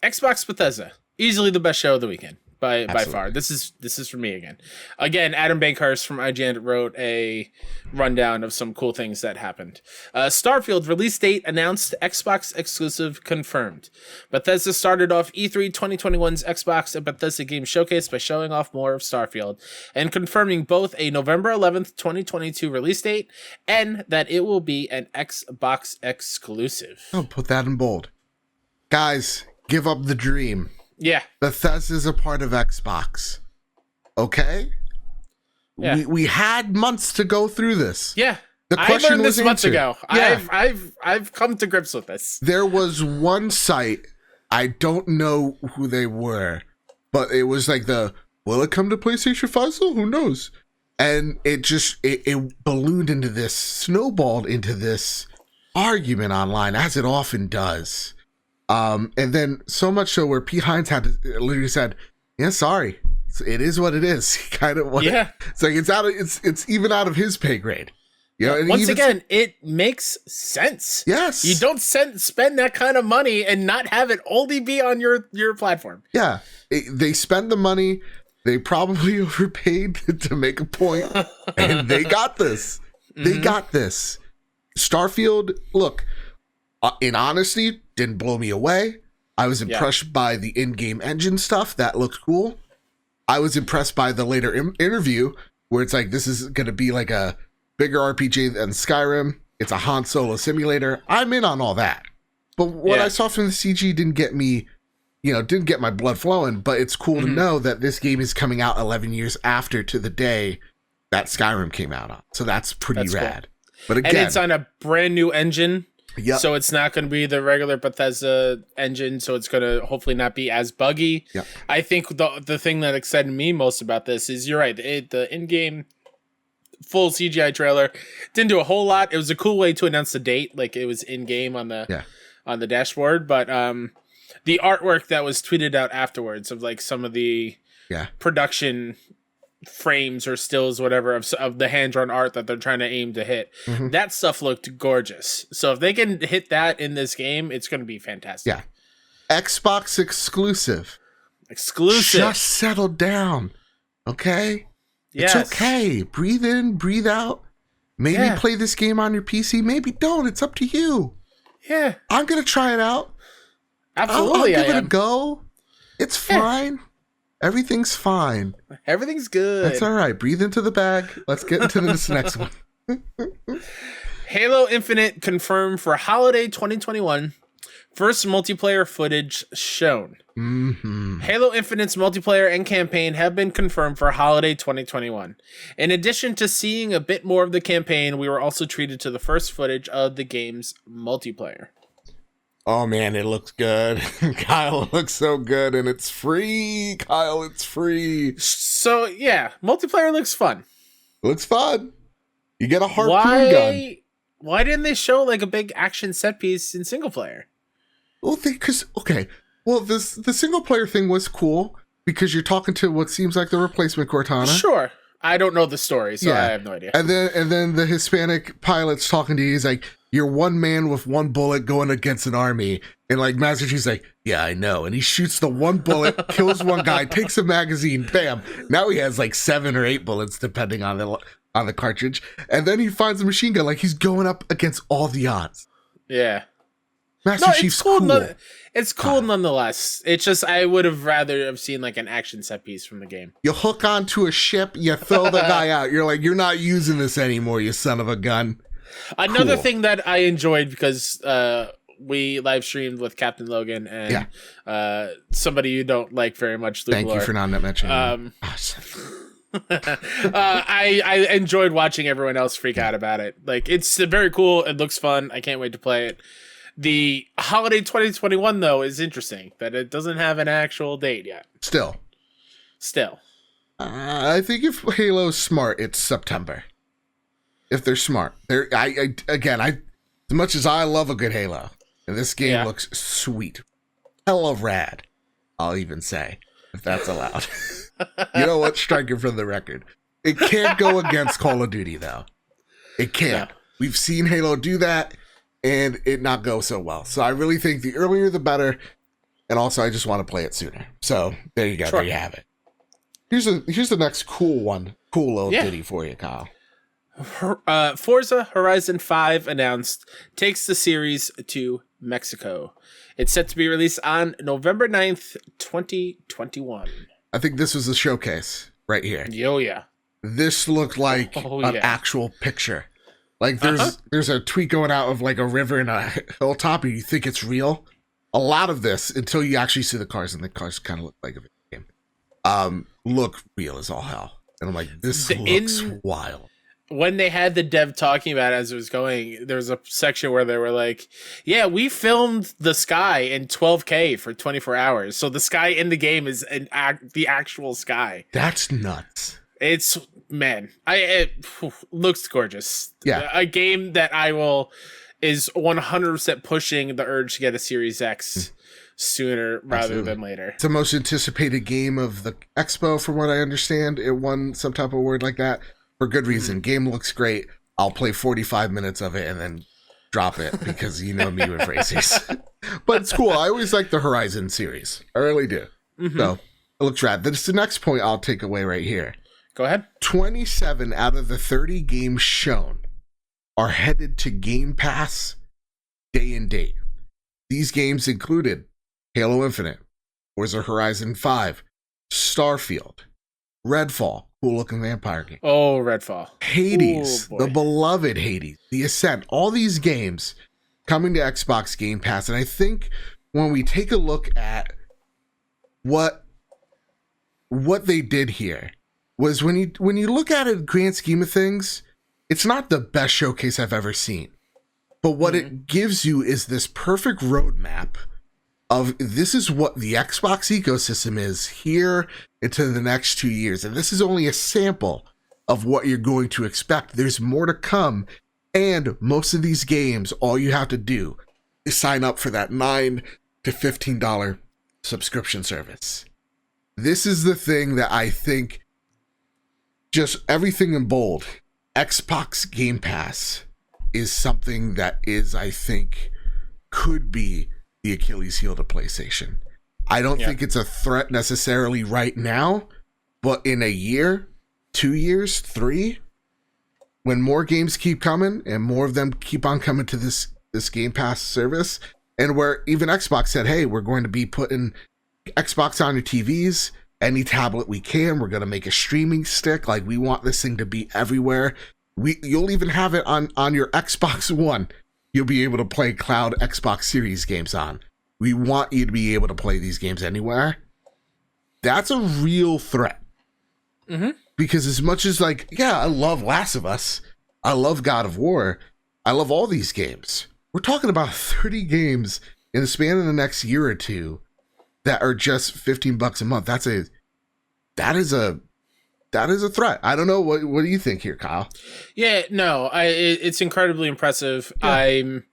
Xbox Bethesda, easily the best show of the weekend by far. This is for me again. Adam Bankhurst from IGN wrote a rundown of some cool things that happened. Starfield release date announced, Xbox exclusive confirmed. Bethesda started off E3 2021's Xbox and Bethesda Games Showcase by showing off more of Starfield and confirming both a November 11th, 2022 release date and that it will be an Xbox exclusive. Oh, put that in bold. Guys, give up the dream. Yeah. Bethesda's a part of Xbox. Okay? Yeah. We had months to go through this. Yeah. The question I learned this was months answered. ago. Yeah. I've come to grips with this. There was one site, I don't know who they were, but it was like will it come to PlayStation 5? So who knows? And it ballooned into this, snowballed into this argument online, as it often does. And then so much so where Pete Hines had literally said, "Yeah, sorry, it is what it is." Kind of what. Yeah. It's like it's even out of his pay grade. You know, and once again, it makes sense. Yes, you don't spend that kind of money and not have it only be on your platform. Yeah, they spend the money. They probably overpaid to make a point, and they got this. They got this. Starfield, look, in honesty, didn't blow me away. I was impressed by the in-game engine stuff. That looked cool. I was impressed by the later interview where it's like, this is going to be like a bigger RPG than Skyrim. It's a Han Solo simulator. I'm in on all that. But what I saw from the CG didn't get me, didn't get my blood flowing. But it's cool to know that this game is coming out 11 years after to the day that Skyrim came out on. So that's pretty rad. Cool. But again, and it's on a brand new engine. Yep. So it's not going to be the regular Bethesda engine, so it's going to hopefully not be as buggy. Yep. I think the thing that excited me most about this is, you're right, the in-game full CGI trailer. Didn't do a whole lot. It was a cool way to announce the date, like it was in game on the dashboard. But the artwork that was tweeted out afterwards of like some of the production frames or stills, whatever, of the hand-drawn art that they're trying to aim to hit. That stuff looked gorgeous. So if they can hit that in this game, it's going to be fantastic. Yeah. Xbox exclusive. Just settle down. Okay? Yes. It's okay. Breathe in, breathe out. Maybe play this game on your PC. Maybe don't. It's up to you. Yeah. I'm going to try it out. Absolutely. I'll give it a go. It's fine. Everything's fine. Everything's good. That's all right. Breathe into the bag. Let's get into this next one. Halo Infinite confirmed for holiday 2021. First multiplayer footage shown. Halo Infinite's multiplayer and campaign have been confirmed for holiday 2021. In addition to seeing a bit more of the campaign, we were also treated to the first footage of the game's multiplayer. Oh man, it looks good. Kyle, it looks so good, and it's free. Kyle, it's free. So yeah, multiplayer looks fun. It looks fun. You get a harpoon gun. Why didn't they show like a big action set piece in single player? Well, the single player thing was cool because you're talking to what seems like the replacement Cortana. Sure. I don't know the story, so I have no idea. And then the Hispanic pilot's talking to you. He's like, "You're one man with one bullet going against an army." And like Master Chief's like, "Yeah, I know." And he shoots the one bullet, kills one guy, takes a magazine, bam. Now he has like 7 or 8 bullets depending on the cartridge. And then he finds a machine gun. Like he's going up against all the odds. Yeah. Master Chief's cool. It's cool nonetheless. It's just I would have rather have seen like an action set piece from the game. You hook onto a ship, you throw the guy out. You're like, you're not using this anymore, you son of a gun. Another thing that I enjoyed because we live streamed with Captain Logan and somebody you don't like very much, Luke Thank Lore. you for not mentioning I enjoyed watching everyone else freak out about it. Like it's very cool. It looks fun. I can't wait to play it. The holiday 2021 though is interesting that it doesn't have an actual date yet. Still. I think if Halo's smart, it's September. If they're smart, as much as I love a good Halo, and this game looks sweet, hella rad. I'll even say, if that's allowed. You know what? Striking for the record, it can't go against Call of Duty though. It can't. No. We've seen Halo do that, and it not go so well. So I really think the earlier the better. And also, I just want to play it sooner. So there you go. Sure. There you have it. Here's the next cool one. Cool little ditty for you, Kyle. Forza Horizon 5 announced takes the series to Mexico. It's set to be released on November 9th, 2021. I think this was a showcase right here. Oh, yeah. This looked like an actual picture. Like there's a tweet going out of like a river and a hilltop, and you think it's real. A lot of this until you actually see the cars, and the cars kind of look like a video game. Look real as all hell. And I'm like, this looks wild. When they had the dev talking about it as it was going, there was a section where they were like, yeah, we filmed the sky in 12K for 24 hours. So the sky in the game is the actual sky. That's nuts. It looks gorgeous. Yeah. A game that is 100% pushing the urge to get a Series X sooner rather than later. It's the most anticipated game of the Expo, from what I understand. It won some type of award like that. For good reason. Game looks great. I'll play 45 minutes of it and then drop it because you know me with races. But it's cool. I always like the Horizon series. I really do. So it looks rad. That's the next point I'll take away right here. Go ahead. 27 out of the 30 games shown are headed to Game Pass day and date. These games included Halo Infinite, Forza Horizon 5, Starfield, Redfall, cool looking vampire game. Oh, Redfall. Hades, the beloved Hades, The Ascent, all these games coming to Xbox Game Pass. And I think when we take a look at what they did here was when you look at it in the grand scheme of things, it's not the best showcase I've ever seen. But what it gives you is this perfect roadmap of this is what the Xbox ecosystem is here into the next 2 years. And this is only a sample of what you're going to expect. There's more to come. And most of these games, all you have to do is sign up for that $9 to $15 subscription service. This is the thing that I think, just everything in bold, Xbox Game Pass is something that is, I think, could be the Achilles heel to PlayStation. I don't think it's a threat necessarily right now, but in a year, 2 years, 3, when more games keep coming and more of them keep on coming to this Game Pass service, and where even Xbox said, hey, we're going to be putting Xbox on your TVs, any tablet we can, we're going to make a streaming stick, like we want this thing to be everywhere. You'll even have it on your Xbox One. You'll be able to play cloud Xbox Series games on. We want you to be able to play these games anywhere. That's a real threat. Mm-hmm. Because as much as I love Last of Us, I love God of War, I love all these games. We're talking about 30 games in the span of the next year or two that are just $15 a month. That is a threat. I don't know. What do you think here, Kyle? Yeah, no, it's incredibly impressive. Yeah. I'm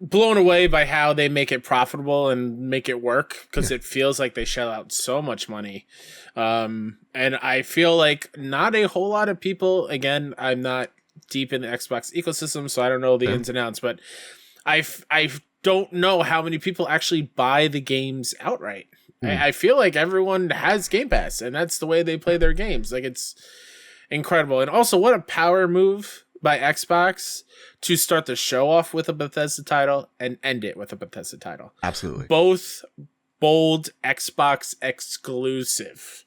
blown away by how they make it profitable and make it work, because it feels like they shell out so much money. And I feel like not a whole lot of people, again, I'm not deep in the Xbox ecosystem, so I don't know the ins and outs, but I don't know how many people actually buy the games outright. I feel like everyone has Game Pass, and that's the way they play their games. Like, it's incredible. And also, what a power move by Xbox to start the show off with a Bethesda title and end it with a Bethesda title. Absolutely. Both bold Xbox exclusive.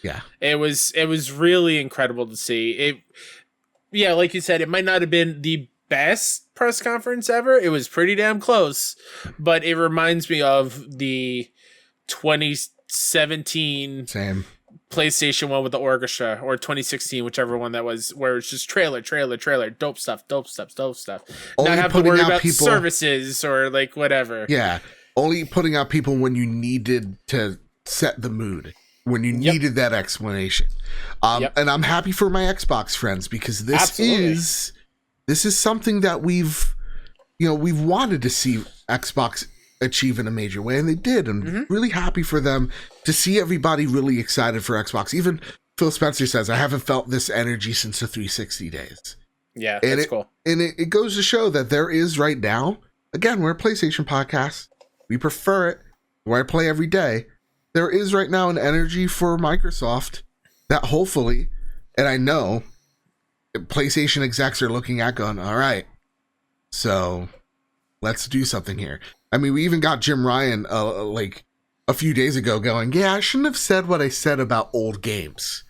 Yeah. It was really incredible to see. Like you said, it might not have been the best press conference ever. It was pretty damn close, but it reminds me of the 2017 PlayStation one with the orchestra, or 2016, whichever one that was, where it's just trailer, dope stuff. Only not have to worry about services or like whatever. Yeah. Only putting out people when you needed to set the mood, when you needed that explanation. And I'm happy for my Xbox friends, because this is something that we've wanted to see Xbox achieve in a major way, and they did. And really happy for them to see everybody really excited for Xbox. Even Phil Spencer says, I haven't felt this energy since the 360 days. Yeah, that's cool. And it goes to show that there is right now, again, we're a PlayStation podcast. We prefer it, where I play every day. There is right now an energy for Microsoft that hopefully, and I know, PlayStation execs are looking at going, all right, so let's do something here. I mean, we even got Jim Ryan like a few days ago going, yeah, I shouldn't have said what I said about old games.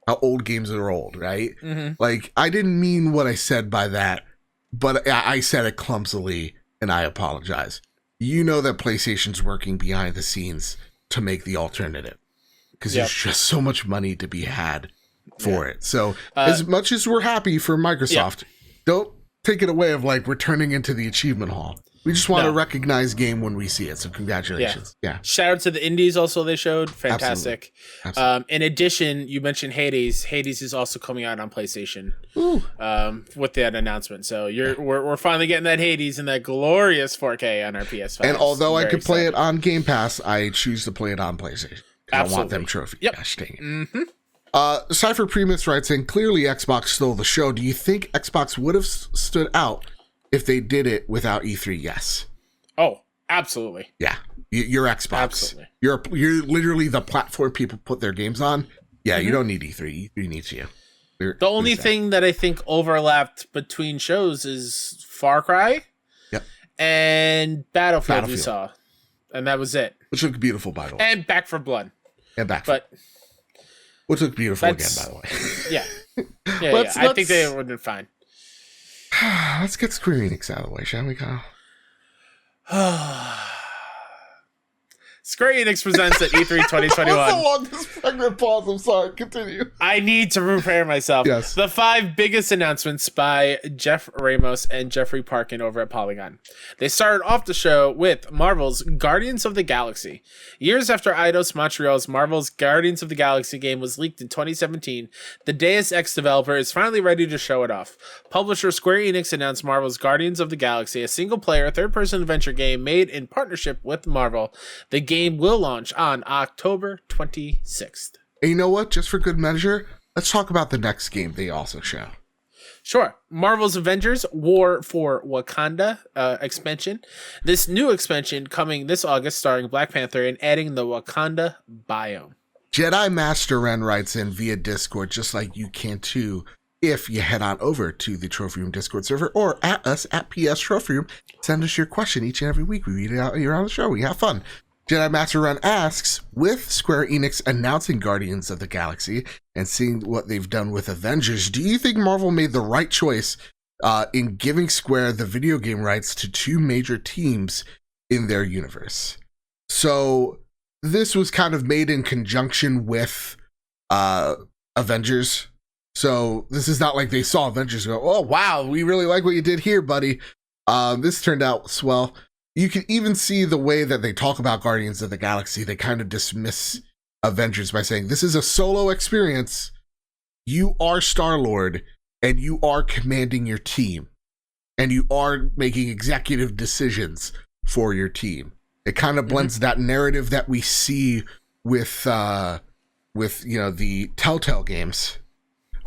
How old games are old, right? Like, I didn't mean what I said by that, but I said it clumsily, and I apologize. You know that PlayStation's working behind the scenes to make the alternative, because there's just so much money to be had for it. So as much as we're happy for Microsoft, don't take it away of like we're turning into the achievement hall. We just want to recognize game when we see it. So congratulations. Yeah. Shout out to the indies also they showed. Fantastic. Absolutely. In addition, you mentioned Hades. Hades is also coming out on PlayStation with that announcement. So we're finally getting that Hades in that glorious 4K on our PS5. And although I could play it on Game Pass, I choose to play it on PlayStation. I want them trophies. Gosh dang it. Cypher Primus writes in, clearly Xbox stole the show. Do you think Xbox would have stood out if they did it without E3? Yes. Oh, absolutely. Yeah. You're Xbox. Absolutely. You're literally the platform people put their games on. Yeah, you don't need E3. E3 needs you. The only thing that I think overlapped between shows is Far Cry and Battlefield we saw. And that was it. Which looked beautiful, by the way. And Back 4 Blood. Which looked beautiful again, by the way. Yeah. I think they would have been fine. Let's get Square Enix out of the way, shall we, Kyle? Square Enix Presents at E3 2021. What's so long this pregnant pause? I'm sorry. Continue. I need to prepare myself. Yes. The 5 biggest announcements by Jeff Ramos and Jeffrey Parkin over at Polygon. They started off the show with Marvel's Guardians of the Galaxy. Years after Eidos Montreal's Marvel's Guardians of the Galaxy game was leaked in 2017, the Deus Ex developer is finally ready to show it off. Publisher Square Enix announced Marvel's Guardians of the Galaxy, a single-player, third-person adventure game made in partnership with Marvel. The game will launch on October 26th. And you know what? Just for good measure, let's talk about the next game they also show. Sure. Marvel's Avengers War for Wakanda expansion. This new expansion coming this August starring Black Panther and adding the Wakanda biome. Jedi Master Ren writes in via Discord, just like you can too, if you head on over to the Trophy Room Discord server or at us at PS Trophy Room. Send us your question each and every week. We read it out here on the show. We have fun. Jedi Master Run asks, with Square Enix announcing Guardians of the Galaxy and seeing what they've done with Avengers, do you think Marvel made the right choice in giving Square the video game rights to 2 major teams in their universe? So this was kind of made in conjunction with Avengers. So this is not like they saw Avengers go, oh, wow, we really like what you did here, buddy. This turned out swell. You can even see the way that they talk about Guardians of the Galaxy. They kind of dismiss Avengers by saying, this is a solo experience. You are Star-Lord, and you are commanding your team. And you are making executive decisions for your team. It kind of blends that narrative that we see with the Telltale games,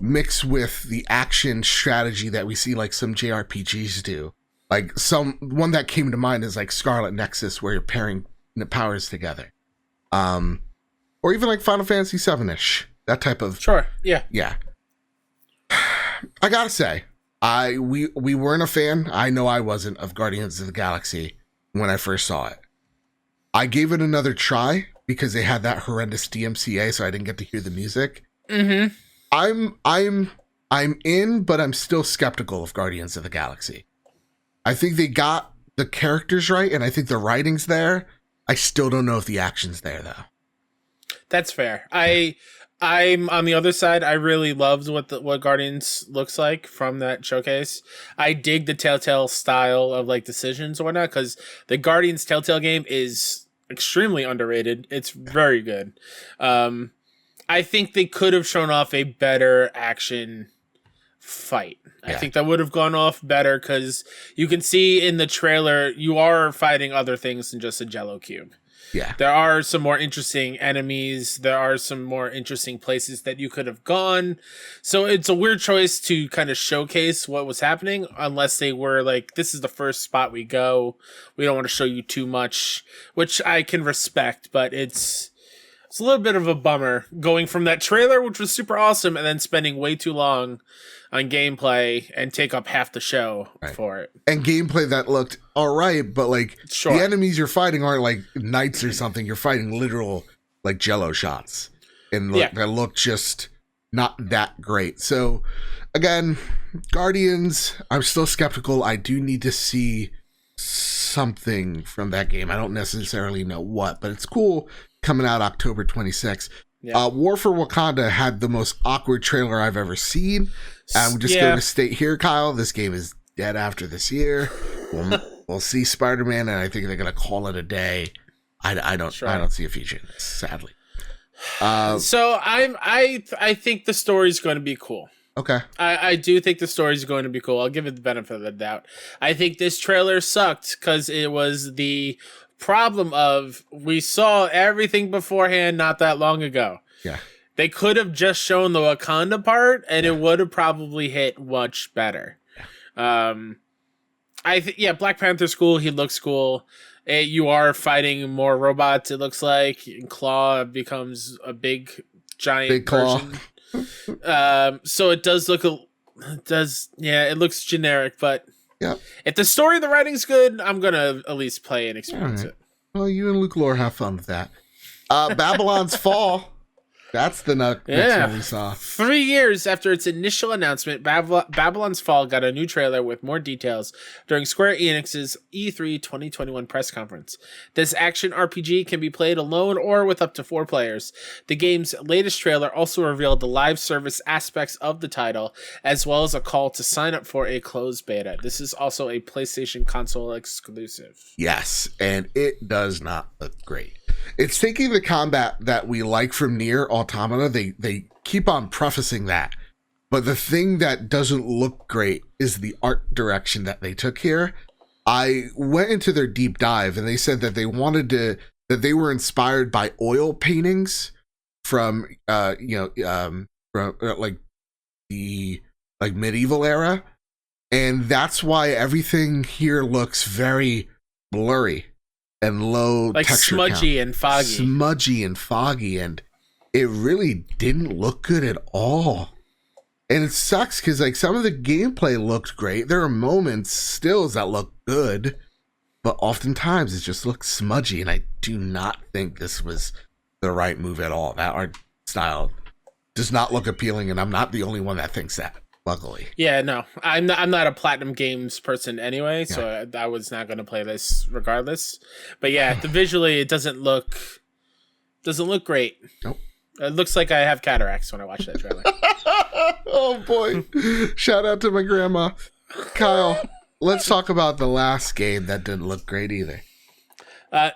mixed with the action strategy that we see like some JRPGs do. Like one that came to mind is like Scarlet Nexus, where you're pairing the powers together. Or even like Final Fantasy VII-ish. That type of... Sure, yeah. Yeah. I gotta say, we weren't a fan. I know I wasn't, of Guardians of the Galaxy when I first saw it. I gave it another try because they had that horrendous DMCA, so I didn't get to hear the music. Mm-hmm. I'm in, but I'm still skeptical of Guardians of the Galaxy. I think they got the characters right, and I think the writing's there. I still don't know if the action's there, though. That's fair. I'm on the other side. I really loved what Guardians looks like from that showcase. I dig the Telltale style of like decisions or whatnot, because the Guardians Telltale game is extremely underrated. It's very good. I think they could have shown off a better action fight. I think that would have gone off better, because you can see in the trailer you are fighting other things than just a Jello cube. Yeah, there are some more interesting enemies. There are some more interesting places that you could have gone. So it's a weird choice to kind of showcase what was happening, unless they were like, this is the first spot we go. We don't want to show you too much, which I can respect, but it's a little bit of a bummer going from that trailer, which was super awesome, and then spending way too long on gameplay and take up half the show for it. And gameplay that looked all right, but like the enemies you're fighting aren't like knights or something. You're fighting literal like Jello shots, and that look just not that great. So again, Guardians, I'm still skeptical. I do need to see something from that game. I don't necessarily know what, but it's cool. Coming out October 26th. Yeah. War for Wakanda had the most awkward trailer I've ever seen. I'm just going to state here, Kyle, this game is dead after this year. We'll see Spider-Man, and I think they're going to call it a day. I don't see a future in this, sadly. So I think the story's going to be cool. Okay. I do think the story's going to be cool. I'll give it the benefit of the doubt. I think this trailer sucked because it was the problem of, we saw everything beforehand not that long ago. Yeah. They could have just shown the Wakanda part, and it would have probably hit much better. Yeah. Black Panther's cool. He looks cool. You are fighting more robots, it looks like. And Claw becomes a big, giant person. So it does look it looks generic, but if the story of the writing's good, I'm gonna at least play and experience it. Well, you and Luke Lore have fun with that. Babylon's Fall. That's the next one we saw. 3 years after its initial announcement, Babylon's Fall got a new trailer with more details during Square Enix's E3 2021 press conference. This action RPG can be played alone or with up to 4 players. The game's latest trailer also revealed the live service aspects of the title, as well as a call to sign up for a closed beta. This is also a PlayStation console exclusive. Yes, and it does not look great. It's taking the combat that we like from Nier Automata. They keep on prefacing that. But the thing that doesn't look great is the art direction that they took here. I went into their deep dive and they said that that they were inspired by oil paintings from from the medieval era. And that's why everything here looks very blurry and low, like texture smudgy count. And foggy. Smudgy and foggy, and it really didn't look good at all. And it sucks because like some of the gameplay looked great. There are moments, stills that look good, but oftentimes it just looks smudgy, and I do not think this was the right move at all. That art style does not look appealing, and I'm not the only one that thinks that. Luckily. Yeah, no, I'm not a Platinum Games person anyway, so I was not going to play this regardless. But yeah, visually it doesn't look great. Nope. It looks like I have cataracts when I watch that trailer. Oh boy! Shout out to my grandma, Kyle. Let's talk about the last game that didn't look great either.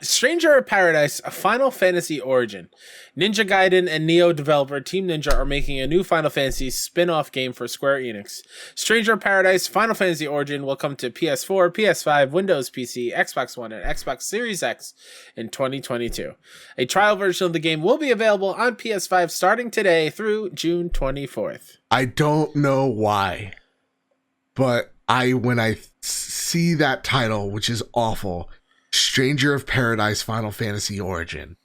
Stranger of Paradise, a Final Fantasy Origin. Ninja Gaiden and Neo developer Team Ninja are making a new Final Fantasy spin-off game for Square Enix. Stranger of Paradise Final Fantasy Origin will come to PS4, PS5, Windows PC, Xbox One, and Xbox Series X in 2022. A trial version of the game will be available on PS5 starting today through June 24th. I don't know why, but when I see that title, which is awful, Stranger of Paradise Final Fantasy Origin,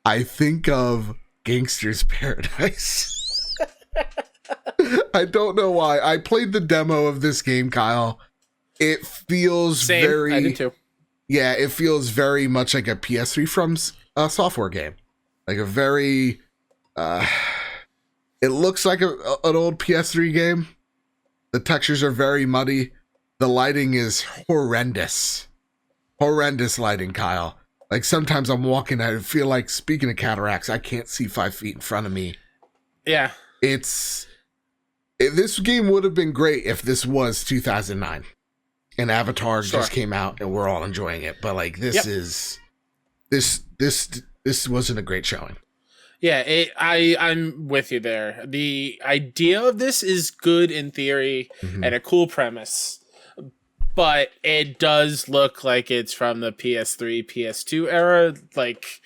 I think of Gangster's Paradise. I don't know why. I played the demo of this game, Kyle. It feels I did too. Yeah, it feels very much like a PS3 from software game. Like a very it looks like an old PS3 game. The textures are very muddy. The lighting is horrendous. Horrendous lighting, Kyle. Like sometimes I'm walking, I feel like, speaking of cataracts, I can't see 5 feet in front of me. Yeah. This game would have been great if this was 2009 and Avatar just came out and we're all enjoying it. But like this wasn't a great showing. Yeah, I'm with you there. The idea of this is good in theory and a cool premise. But it does look like it's from the PS3, PS2 era, like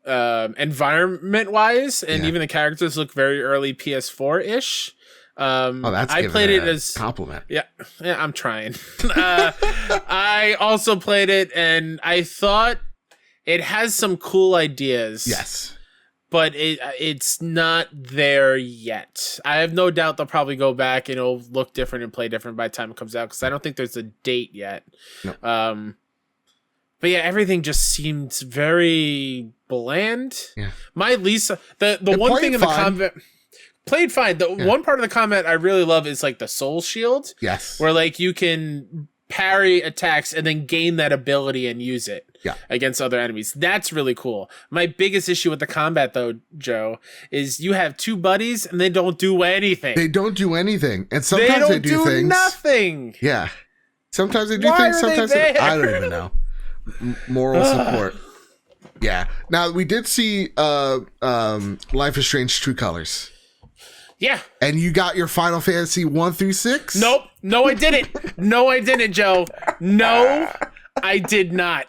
environment-wise, and even the characters look very early PS4-ish. That's I played it as compliment. Yeah, I'm trying. I also played it, and I thought it has some cool ideas. Yes. But it's not there yet. I have no doubt they'll probably go back and it'll look different and play different by the time it comes out, because I don't think there's a date yet. No. But yeah, everything just seems very bland. Yeah. My least the one thing in the combat played fine. The one part of the combat I really love is like the soul shield. Yes. Where like you can parry attacks and then gain that ability and use it against other enemies. That's really cool. My biggest issue with the combat, though, Joe, is you have 2 buddies and they don't do anything. They don't do anything. And sometimes they do things. Nothing. Yeah. Sometimes they do things. Sometimes I don't even know. Moral support. Yeah. Now, we did see Life is Strange True Colors. Yeah. And you got your Final Fantasy 1 through 6? Nope. No, I didn't. No, I didn't, Joe. No, I did not.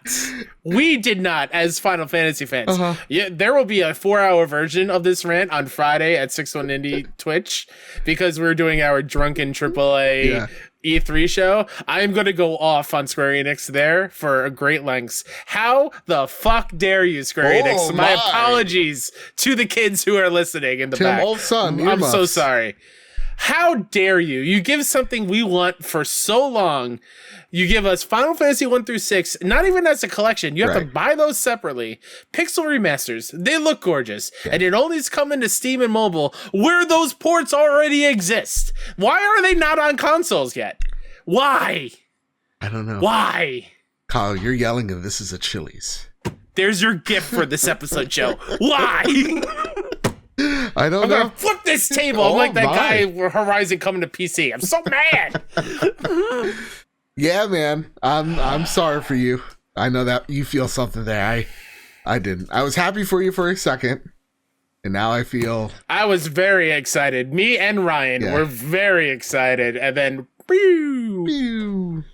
We did not, as Final Fantasy fans. Yeah, there will be a 4-hour version of this rant on Friday at 61 Indie Twitch, because we're doing our drunken AAA E3 show. I am going to go off on Square Enix there for a great lengths. How the fuck dare you, Square Enix? My apologies to the kids who are listening in the back. Old son, I'm so sorry. How dare you? You give something we want for so long. You give us Final Fantasy 1 through 6, not even as a collection. You have to buy those separately. Pixel remasters, they look gorgeous. Yeah. And it only is coming to Steam and mobile, where those ports already exist. Why are they not on consoles yet? Why? I don't know. Why? Kyle, you're yelling and this is a Chili's. There's your gift for this episode, Joe. Why? I don't know. I'm gonna flip this table. I'm like that guy with Horizon coming to PC. I'm so mad. Yeah, man. I'm sorry for you. I know that you feel something there. I didn't. I was happy for you for a second, and now I feel. I was very excited. Me and Ryan were very excited, and then. Pew. Pew.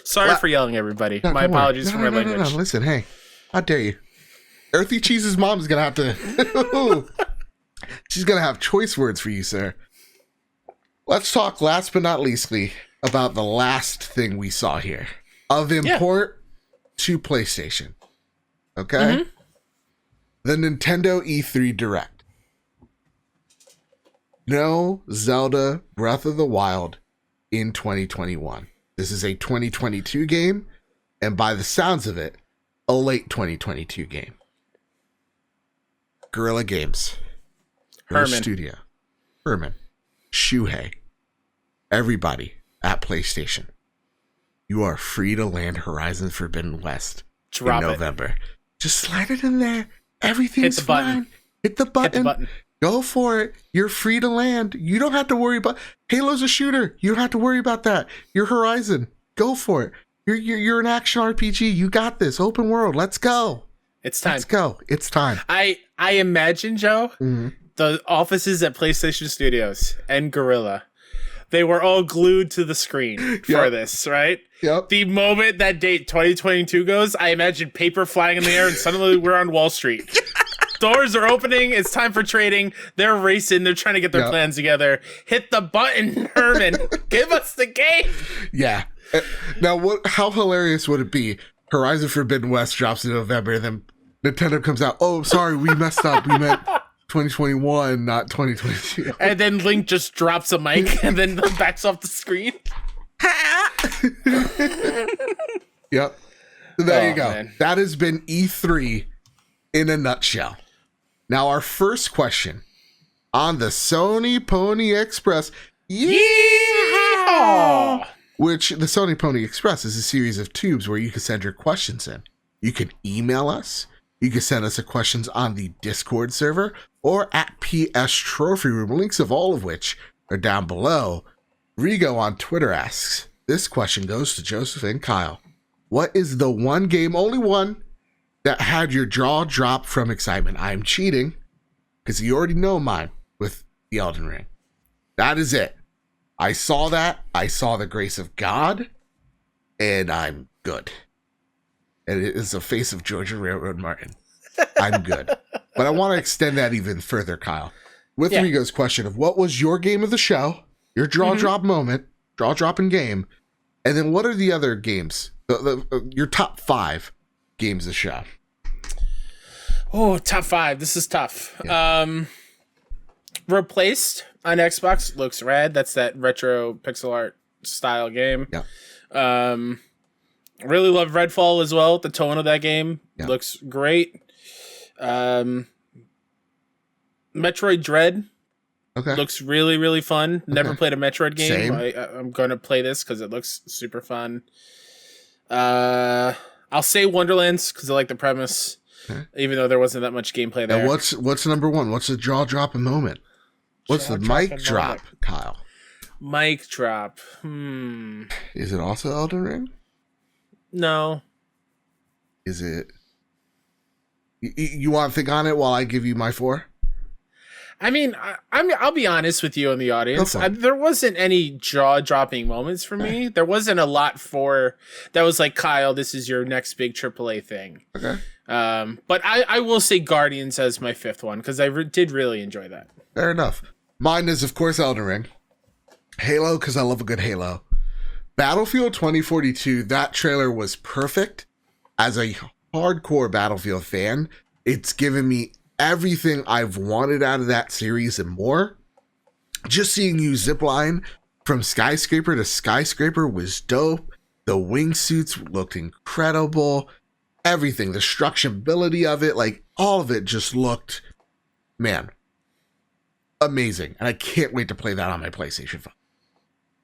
Sorry for yelling, everybody. My apologies for my language. No. Listen, hey, how dare you? Earthy Cheese's mom's gonna have to. She's gonna have choice words for you, sir. Let's talk, last but not leastly, about the last thing we saw here of import to PlayStation. Okay, the Nintendo E3 Direct. No Zelda Breath of the Wild in 2021. This is a 2022 game, and by the sounds of it, a late 2022 game. Guerrilla Games, Herman Studio, Herman, Shuhei, everybody at PlayStation. You are free to land Horizon Forbidden West in November. Just slide it in there. Everything's fine. Hit the button. Go for it. You're free to land. You don't have to worry about Halo's a shooter. You don't have to worry about that. You're Horizon. Go for it. You're an action RPG. You got this. Open world. Let's go. It's time. Let's go. It's time. I imagine, Joe, the offices at PlayStation Studios and Guerrilla, they were all glued to the screen for this, right? Yep. The moment that date 2022 goes, I imagine paper flying in the air and suddenly we're on Wall Street. Doors are opening. It's time for trading. They're racing. They're trying to get their plans together. Hit the button, Herman. Give us the game. Yeah. Now, how hilarious would it be? Horizon Forbidden West drops in November, and then Nintendo comes out. Oh, sorry, we messed up. We meant 2021, not 2022. And then Link just drops a mic and then backs off the screen. Yep. So there you go. Man. That has been E3 in a nutshell. Now, our first question on the Sony Pony Express. Yeah! Which the Sony Pony Express is a series of tubes where you can send your questions in. You can email us. You can send us the questions on the Discord server or at PS Trophy Room, links of all of which are down below. Rigo on Twitter asks, this question goes to Joseph and Kyle. What is the one game, only one, that had your jaw drop from excitement? I'm cheating because you already know mine with the Elden Ring. That is it. I saw that. I saw the grace of God, and I'm good. And it is the face of Georgia Railroad Martin. I'm good. But I want to extend that even further, Kyle. With Rigo's question of what was your game of the show, your draw drop moment, draw dropping game, and then what are the other games, your top 5 games of the show? Oh, top 5. This is tough. Yeah. Replaced on Xbox looks rad. That's that retro pixel art style game. Yeah. Really love Redfall as well. The tone of that game looks great. Metroid Dread looks really, really fun. Never played a Metroid game. I'm going to play this because it looks super fun. I'll say Wonderlands because I like the premise, even though there wasn't that much gameplay there. And what's number 1? What's the jaw dropping moment? What's the mic drop, Kyle? Mic drop. Is it also Elden Ring? No. Is it? You want to think on it while I give you my 4? I mean, I'll be honest with you and the audience. There wasn't any jaw-dropping moments for me. There wasn't a lot that was like, Kyle, this is your next big AAA thing. Okay. But I will say Guardians as my 5th one because I did really enjoy that. Fair enough. Mine is, of course, Elden Ring. Halo, because I love a good Halo. Battlefield 2042, that trailer was perfect. As a hardcore Battlefield fan, it's given me everything I've wanted out of that series and more. Just seeing you zipline from skyscraper to skyscraper was dope. The wingsuits looked incredible. Everything, the structurability of it, like all of it just looked, man, amazing. And I can't wait to play that on my PlayStation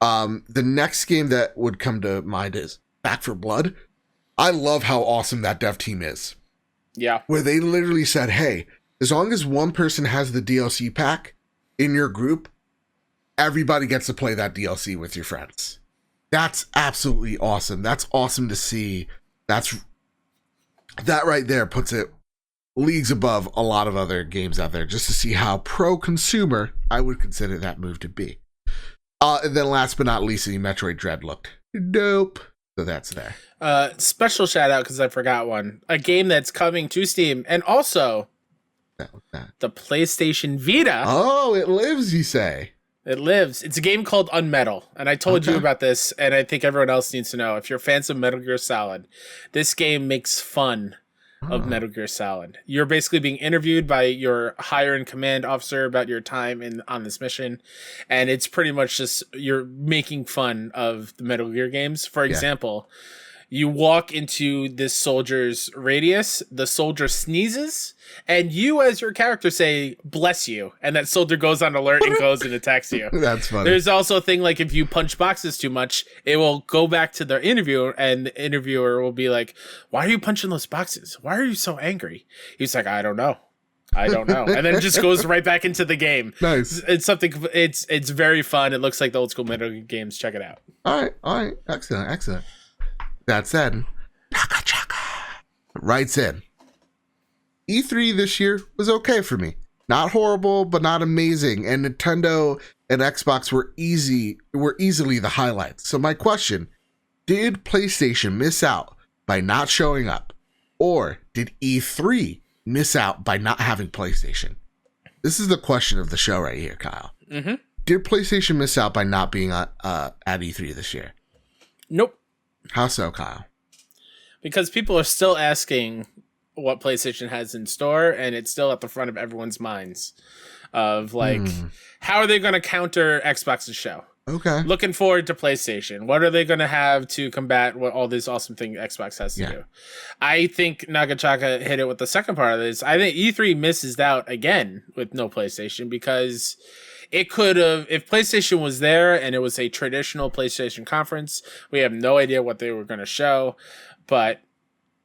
5. The next game that would come to mind is Back 4 Blood. I love how awesome that dev team is. Yeah. Where they literally said, hey, as long as one person has the DLC pack in your group, everybody gets to play that DLC with your friends. That's absolutely awesome. That's awesome to see. That right there puts it leagues above a lot of other games out there, just to see how pro-consumer I would consider that move to be. And then last but not least, the Metroid Dread looked dope. So that's there. Special shout out, because I forgot one. A game that's coming to Steam, and also the PlayStation Vita. Oh, it lives, you say? It lives. It's a game called Unmetal, and I told you about this, and I think everyone else needs to know. If you're fans of Metal Gear Solid, this game makes fun of Metal Gear Solid. You're basically being interviewed by your higher in command officer about your time on this mission, and it's pretty much just you're making fun of the Metal Gear games. For example, you walk into this soldier's radius, the soldier sneezes, and you as your character say, bless you, and that soldier goes on alert and goes and attacks you. That's funny. There's also a thing like if you punch boxes too much, it will go back to the interviewer, and the interviewer will be like, why are you punching those boxes? Why are you so angry? He's like, I don't know. And then it just goes right back into the game. Nice. It's very fun. It looks like the old school Metal Gear games. Check it out. All right. Excellent. That said, Chaka Chaka writes in. E3 this year was okay for me. Not horrible, but not amazing. And Nintendo and Xbox were easily the highlights. So my question, did PlayStation miss out by not showing up? Or did E3 miss out by not having PlayStation? This is the question of the show right here, Kyle. Mm-hmm. Did PlayStation miss out by not being at E3 this year? Nope. How so, Kyle? Because people are still asking what PlayStation has in store, and it's still at the front of everyone's minds of like, how are they going to counter Xbox's show? Okay. Looking forward to PlayStation. What are they going to have to combat what all this awesome thing Xbox has to do? I think Nagachaka hit it with the second part of this. I think E3 misses out again with no PlayStation, because it could have, if PlayStation was there and it was a traditional PlayStation conference, we have no idea what they were going to show. But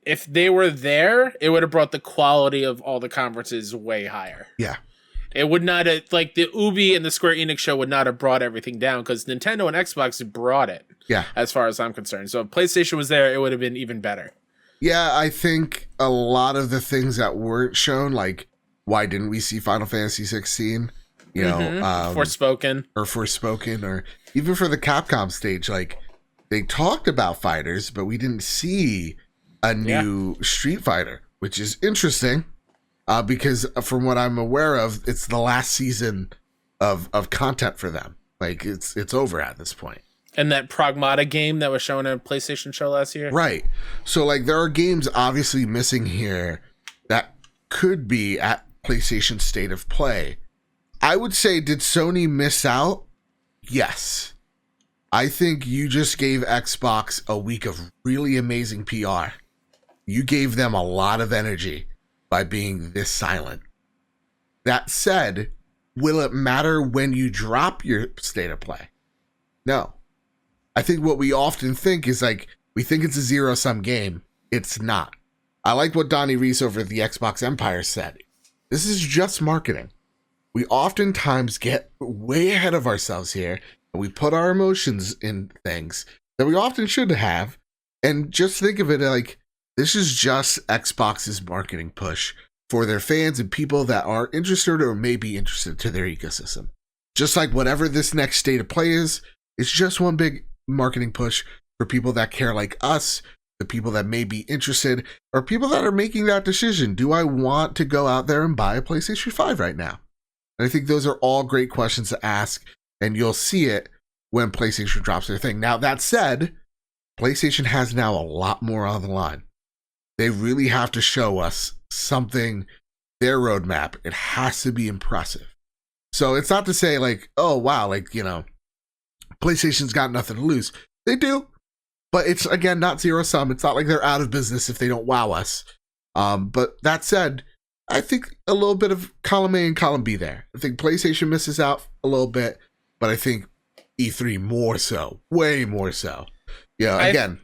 if they were there, it would have brought the quality of all the conferences way higher. Yeah. It would not have, like the Ubi and the Square Enix show would not have brought everything down, because Nintendo and Xbox brought it. Yeah. As far as I'm concerned. So if PlayStation was there, it would have been even better. Yeah, I think a lot of the things that weren't shown, like why didn't we see Final Fantasy 16? You know, Forspoken, or even for the Capcom stage, like they talked about fighters, but we didn't see a new Street Fighter, which is interesting. Because from what I'm aware of, it's the last season of content for them. Like it's over at this point. And that Pragmata game that was shown at a PlayStation show last year. Right. So like there are games obviously missing here that could be at PlayStation State of Play. I would say, did Sony miss out? Yes. I think you just gave Xbox a week of really amazing PR. You gave them a lot of energy by being this silent. That said, will it matter when you drop your State of Play? No. I think what we often think is like, we think it's a zero-sum game. It's not. I like what Donnie Reese over at the Xbox Empire said. This is just marketing. We oftentimes get way ahead of ourselves here, and we put our emotions in things that we often should have, and just think of it like, this is just Xbox's marketing push for their fans and people that are interested or may be interested to their ecosystem. Just like whatever this next State of Play is, it's just one big marketing push for people that care like us, the people that may be interested, or people that are making that decision. Do I want to go out there and buy a PlayStation 5 right now? And I think those are all great questions to ask, and you'll see it when PlayStation drops their thing. Now, that said, PlayStation has now a lot more on the line. They really have to show us something, their roadmap. It has to be impressive. So it's not to say like, oh wow, like, you know, PlayStation's got nothing to lose. They do, but it's, again, not zero sum. It's not like they're out of business if they don't wow us. But that said, I think a little bit of column A and column B there. I think PlayStation misses out a little bit, but I think E3 more so, way more so. Yeah, again,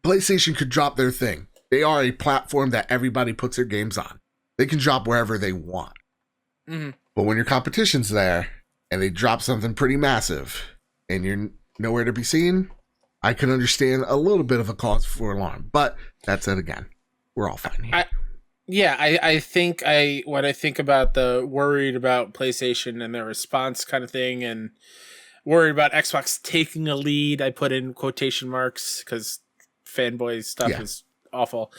PlayStation could drop their thing. They are a platform that everybody puts their games on. They can drop wherever they want. Mm-hmm. But when your competition's there and they drop something pretty massive and you're nowhere to be seen, I can understand a little bit of a cause for alarm. But that said, again, we're all fine here. I think when I think about the worried about PlayStation and their response kind of thing, and worried about Xbox taking a lead, I put in quotation marks because fanboy stuff is awful.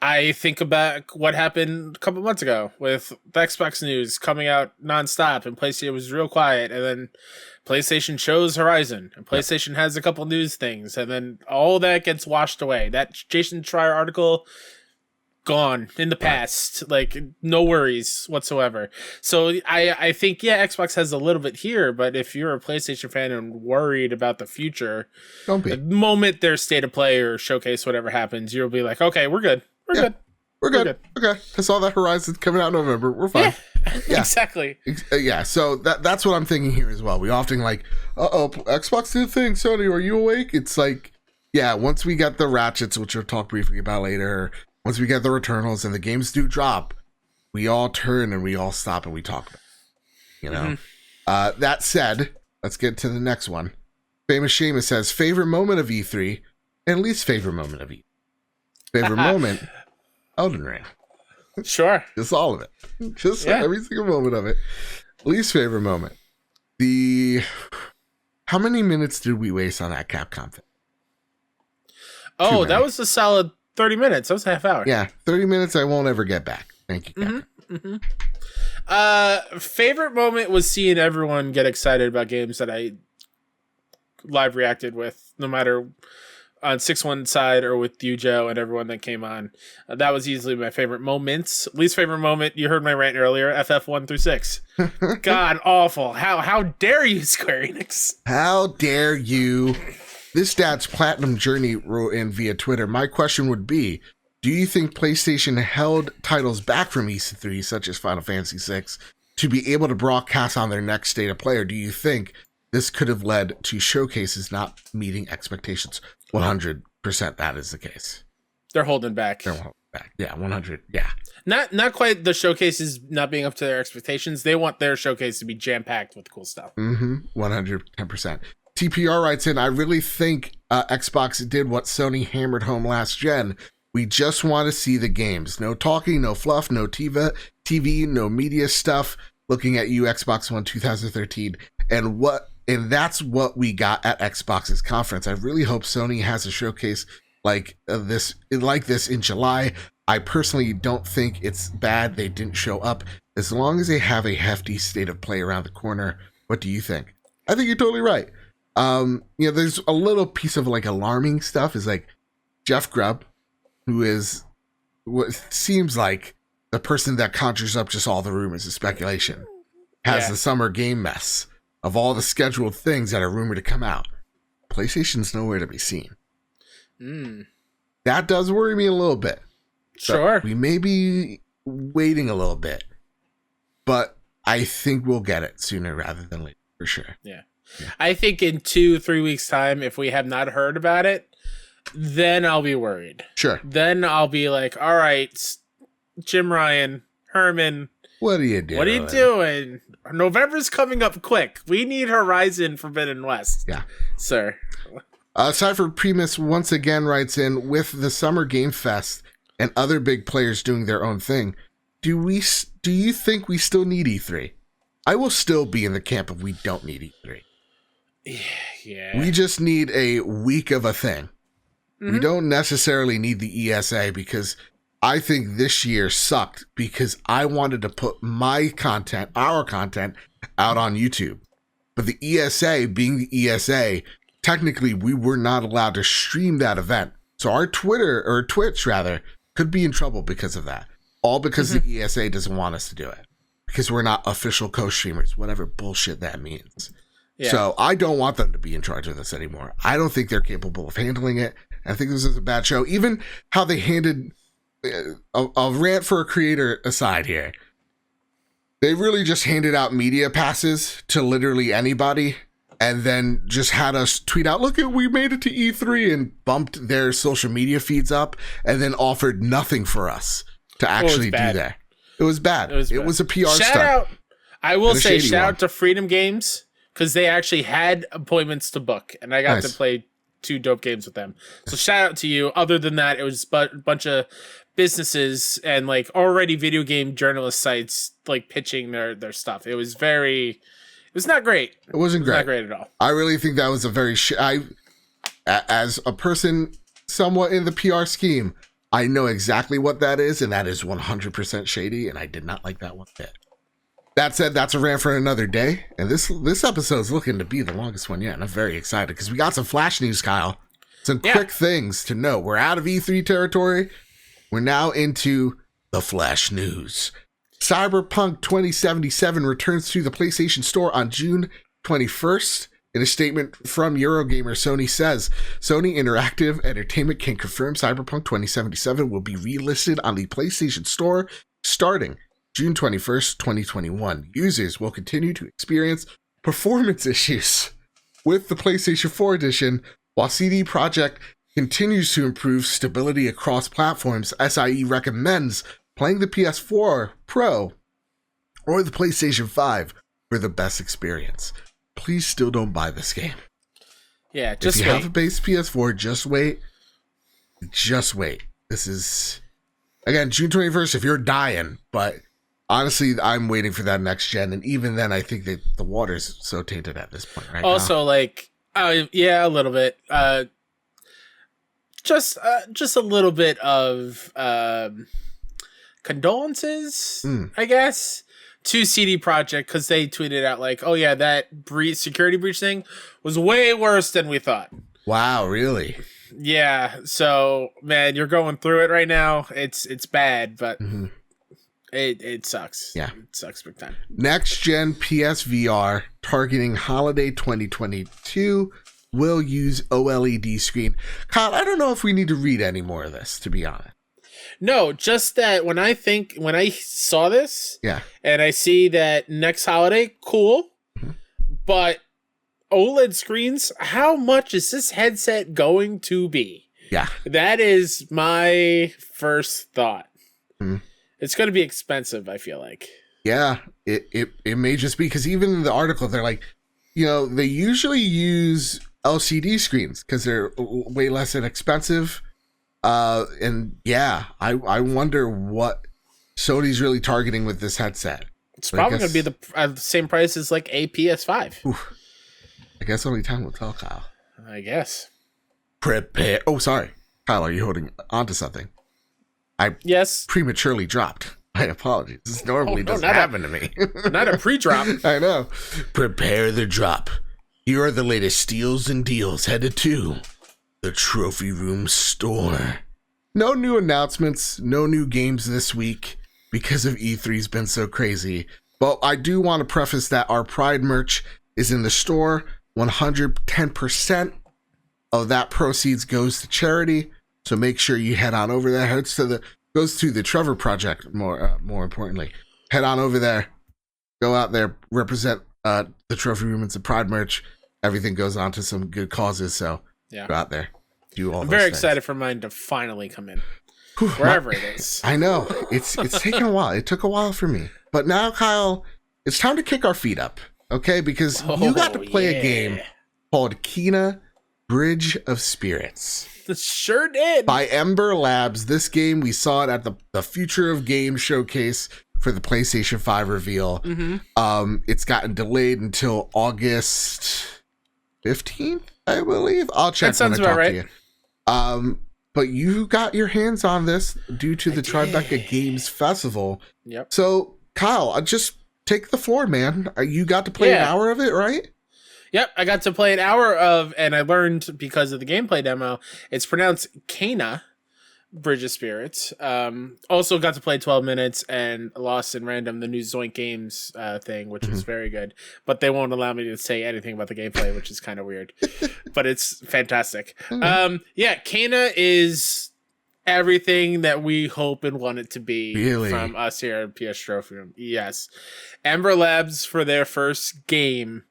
I think about what happened a couple months ago with the Xbox news coming out nonstop, and PlayStation was real quiet, and then PlayStation shows Horizon, and PlayStation has a couple news things, and then all that gets washed away. That Jason Schreier article, gone in the past. Like, no worries whatsoever. So I think, Xbox has a little bit here, but if you're a PlayStation fan and worried about the future, don't be. The moment their state of play or showcase, whatever happens, you'll be like, okay, we're good. We're good. Okay. I saw that Horizon coming out in November. We're fine. Yeah. Exactly. Yeah. So that's what I'm thinking here as well. We often like, Xbox did a thing. Sony, are you awake? It's like, yeah, once we get the Ratchets, which we'll talk briefly about later, once we get the Returnals and the games do drop, we all turn and we all stop and we talk about it, you know? Mm-hmm. That said, let's get to the next one. Famous Seamus says, favorite moment of E3 and least favorite moment of E3. Favorite moment, Elden Ring. Sure. Just all of it. Just every single moment of it. Least favorite moment. How many minutes did we waste on that Capcom thing? Oh, that was a solid 30 minutes. That was a half hour. Yeah, 30 minutes I won't ever get back. Thank you, Capcom. Favorite moment was seeing everyone get excited about games that I live reacted with, no matter on 6-1 side or with you, Joe, and everyone that came on. That was easily my favorite moments. Least favorite moment, you heard my rant earlier, FF1 through 6. God, awful. How dare you, Square Enix? How dare you? This Dad's Platinum Journey wrote in via Twitter. My question would be, do you think PlayStation held titles back from E3, such as Final Fantasy VI, to be able to broadcast on their next state of play, or do you think this could have led to showcases not meeting expectations? 100% that is the case. They're holding back. Yeah, 100. Yeah. Not quite the showcases not being up to their expectations. They want their showcase to be jam-packed with cool stuff. 110%. TPR writes in, I really think Xbox did what Sony hammered home last gen. We just want to see the games. No talking, no fluff, no TV, no media stuff. Looking at you, Xbox One 2013. And that's what we got at Xbox's conference. I really hope Sony has a showcase like this in July. I personally don't think it's bad they didn't show up, as long as they have a hefty state of play around the corner. What do you think? I think you're totally right. There's a little piece of like alarming stuff is like Jeff Grubb, who is what seems like the person that conjures up just all the rumors and speculation, has the summer game mess of all the scheduled things that are rumored to come out. PlayStation's nowhere to be seen. That does worry me a little bit. Sure. We may be waiting a little bit, but I think we'll get it sooner rather than later, for sure. Yeah. I think in 2-3 weeks' time, if we have not heard about it, then I'll be worried. Sure. Then I'll be like, all right, Jim Ryan, Herman, what are you doing? What are you doing? November's coming up quick. We need Horizon Forbidden West. Yeah. Sir. Cypher Primus once again writes in, with the Summer Game Fest and other big players doing their own thing, do you think we still need E3? I will still be in the camp of we don't need E3. Yeah. We just need a week of a thing. We don't necessarily need the ESA, because I think this year sucked because I wanted to put our content out on YouTube. But the ESA, being the ESA, technically we were not allowed to stream that event. So our Twitch could be in trouble because of that. All because the ESA doesn't want us to do it. because we're not official co-streamers, whatever bullshit that means. Yeah. So I don't want them to be in charge of this anymore. I don't think they're capable of handling it. I think this is a bad show. Even how they handed a rant for a creator aside here. They really just handed out media passes to literally anybody and then just had us tweet out, look, we made it to E3, and bumped their social media feeds up and then offered nothing for us to actually do that. It was bad. It was a PR stunt. I will say shout out to Freedom Games, because they actually had appointments to book, and I got to play 2 dope games with them. So shout out to you. Other than that, it was a bunch of businesses and like already video game journalist sites like pitching their stuff. It was not great. It wasn't great. Not great at all. I really think that was a very as a person somewhat in the PR scheme, I know exactly what that is, and that is 100% shady, and I did not like that one bit. That said, that's a rant for another day, and this episode is looking to be the longest one yet, and I'm very excited because we got some Flash news, Kyle. Some quick things to know. We're out of E3 territory. We're now into the Flash news. Cyberpunk 2077 returns to the PlayStation Store on June 21st. In a statement from Eurogamer, Sony says, Sony Interactive Entertainment can confirm Cyberpunk 2077 will be relisted on the PlayStation Store starting June 21st, 2021. Users will continue to experience performance issues with the PlayStation 4 edition, while CD Projekt continues to improve stability across platforms. SIE recommends playing the PS4 Pro or the PlayStation 5 for the best experience. Please still don't buy this game. Yeah, just if you have a base PS4, just wait. Just wait. This is, again, June 21st if you're dying, but honestly, I'm waiting for that next gen, and even then, I think that the water's so tainted at this point right also, now. Yeah, a little bit. Just a little bit of condolences, I guess, to CD Projekt, because they tweeted out like, "Oh yeah, that security breach thing was way worse than we thought." Wow, really? Yeah. So, man, you're going through it right now. It's bad, but it sucks. Yeah, it sucks big time. Next gen PSVR targeting holiday 2022. Will use OLED screen. Kyle, I don't know if we need to read any more of this, to be honest. No, just that when I saw this, and I see that next holiday, cool, but OLED screens, how much is this headset going to be? Yeah. That is my first thought. It's going to be expensive, I feel like. Yeah, it may just be, because even in the article, they're like, they usually use LCD screens because they're way less inexpensive. And yeah, I wonder what Sony's really targeting with this headset. It's probably going to be the same price as like a PS5. Oof. I guess only time will tell, Kyle. I guess. Prepare. Oh, sorry. Kyle, are you holding onto something? Yes. Prematurely dropped. My apologies. This normally doesn't happen to me. Not a pre-drop. I know. Prepare the drop. Here are the latest steals and deals headed to the Trophy Room store. No new announcements, no new games this week because of E3's been so crazy. But I do want to preface that our Pride merch is in the store. 110% of that proceeds goes to charity. So make sure you head on over there. Goes to the Trevor Project, more importantly. Head on over there. Go out there, represent the Trophy Room and some Pride merch. Everything goes on to some good causes, so go out there. Do all. I'm very excited for mine to finally come in. Wherever it is. I know. It's taken a while. It took a while for me. But now, Kyle, it's time to kick our feet up. Okay? Because you got to play a game called Kena Bridge of Spirits. Sure did. By Ember Labs. This game, we saw it at the Future of Games showcase for the PlayStation 5 reveal. It's gotten delayed until August 15th, I believe. I'll check when I talk to you. But you got your hands on this due to the Tribeca Games Festival. Yep. So, Kyle, just take the floor, man. You got to play an hour of it, right? Yep, I got to play an hour of, and I learned because of the gameplay demo, it's pronounced Kena, Bridge of Spirits. Also got to play 12 minutes and Lost in Random, the new Zoink Games thing, which was very good. But they won't allow me to say anything about the gameplay, which is kind of weird. But it's fantastic. Kena is everything that we hope and want it to be from us here at PS Trophy Room. Yes. Ember Labs for their first game.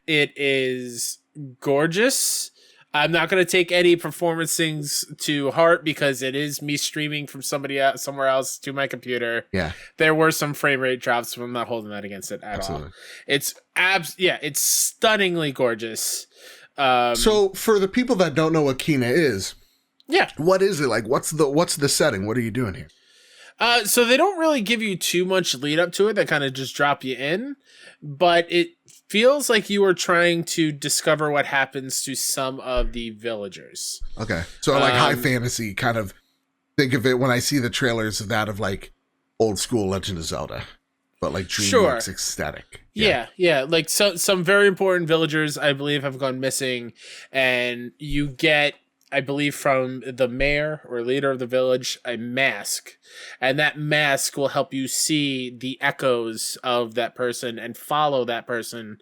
It is gorgeous. I'm not going to take any performance things to heart because it is me streaming from somewhere else to my computer. Yeah. There were some frame rate drops, but I'm not holding that against it at all. It's it's stunningly gorgeous. So for the people that don't know what Kena is, what is it like? What's the setting? What are you doing here? So they don't really give you too much lead up to it. They kind of just drop you in, but it feels like you are trying to discover what happens to some of the villagers. Okay. So like high fantasy kind of, think of it when I see the trailers of that of like old school Legend of Zelda, but like DreamWorks ecstatic. Yeah. Like some very important villagers, I believe, have gone missing, and you get, I believe, from the mayor or leader of the village, a mask. And that mask will help you see the echoes of that person and follow that person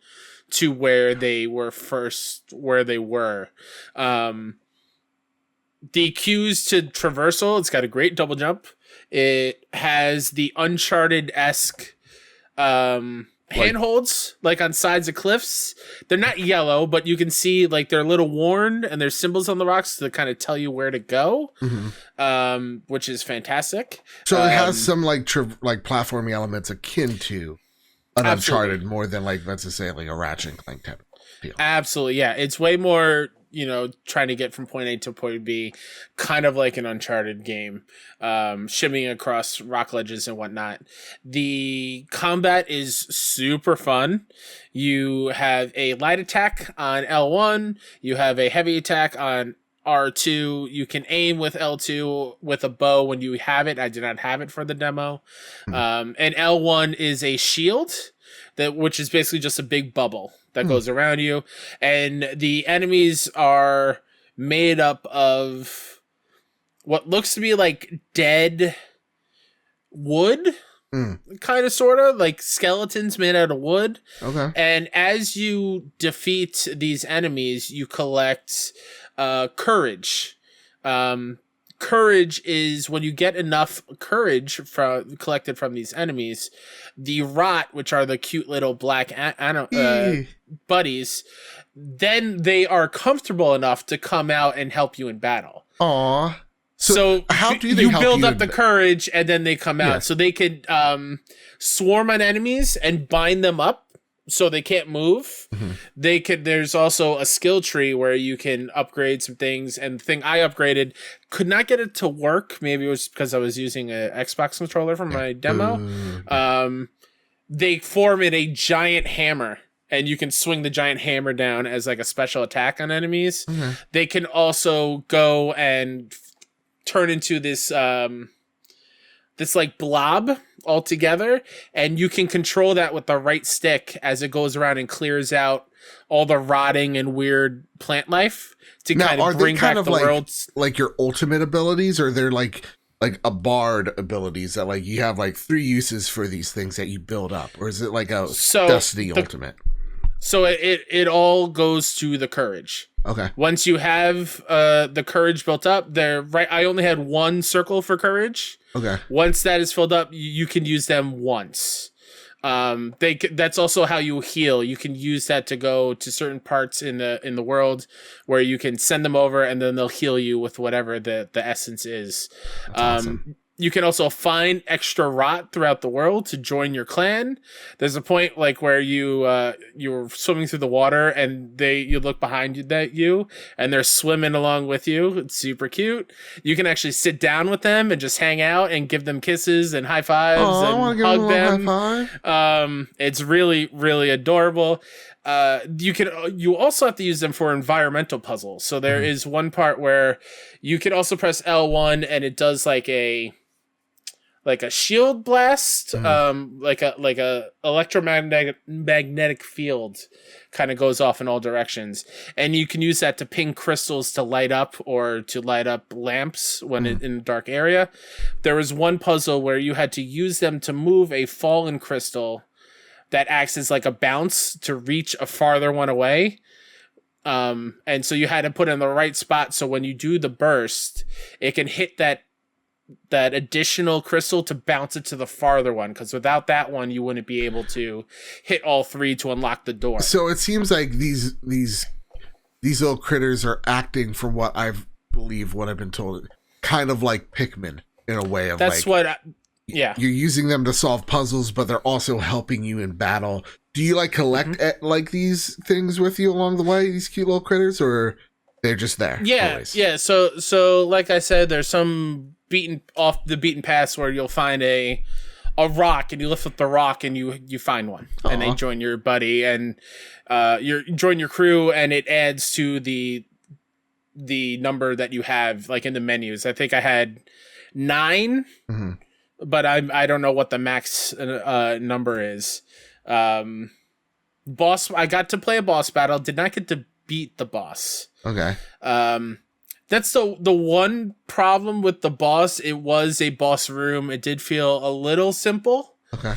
to where they were. The cues to traversal, it's got a great double jump. It has the Uncharted-esque handholds, like on sides of cliffs. They're not yellow, but you can see like they're a little worn, and there's symbols on the rocks to kind of tell you where to go, which is fantastic. So it has some like platforming elements akin to an Uncharted, more than like, let's just say, like a Ratchet and Clank type deal. Absolutely, yeah. It's way more, trying to get from point A to point B, kind of like an Uncharted game, shimmying across rock ledges and whatnot. The combat is super fun. You have a light attack on L1. You have a heavy attack on R2. You can aim with L2 with a bow when you have it. I did not have it for the demo. And L1 is a shield, which is basically just a big bubble that goes around you. And the enemies are made up of what looks to be like dead wood, kind of, sort of like skeletons made out of wood. Okay. And as you defeat these enemies, you collect courage. Courage is when you get enough courage collected from these enemies, the rot, which are the cute little black buddies, then they are comfortable enough to come out and help you in battle. Aww. So how do they help you? Build up the courage, and then they come out. So they could swarm on enemies and bind them up so they can't move. There's also a skill tree where you can upgrade some things, and the thing I upgraded, could not get it to work. Maybe it was because I was using an Xbox controller for my demo. They form in a giant hammer, and you can swing the giant hammer down as like a special attack on enemies. They can also go and turn into this like blob altogether, and you can control that with the right stick as it goes around and clears out all the rotting and weird plant life to kind of bring back the world. Like your ultimate abilities, or they're like a bard abilities that like you have like 3 uses for these things that you build up, or is it like a Destiny ultimate? So it all goes to the courage. Okay. Once you have the courage built up, I only had 1 circle for courage. Okay. Once that is filled up, you can use them once. That's also how you heal. You can use that to go to certain parts in the world where you can send them over, and then they'll heal you with whatever the essence is. That's awesome. You can also find extra rot throughout the world to join your clan. There's a point like where you're swimming through the water, and you look behind you and they're swimming along with you. It's super cute. You can actually sit down with them and just hang out and give them kisses and high fives and hug them. High five. It's really, really adorable. You also have to use them for environmental puzzles. So there is one part where you can also press L1, and it does like like a shield blast, like a magnetic field kind of goes off in all directions, and you can use that to ping crystals to light up or to light up lamps when in a dark area. There was one puzzle where you had to use them to move a fallen crystal that acts as like a bounce to reach a farther one away. And so you had to put it in the right spot so when you do the burst, it can hit that additional crystal to bounce it to the farther one, because without that one you wouldn't be able to hit all three to unlock the door. So it seems like these little critters are acting, from what I've been told, kind of like Pikmin in a way of that's like, yeah, you're using them to solve puzzles, but they're also helping you in battle. Do you like collect like these things with you along the way, these cute little critters, or they're just there? Yeah, always? yeah. So like I said, there's some off the beaten paths where you'll find a rock, and you lift up the rock and you find one. Aww. And they join your buddy, and join your crew, and it adds to the number that you have, like in the menus. I think I had 9, but I don't know what the max number is. Boss, I got to play a boss battle, did not get to beat the boss. Okay. That's the one problem with the boss. It was a boss room. It did feel a little simple. Okay.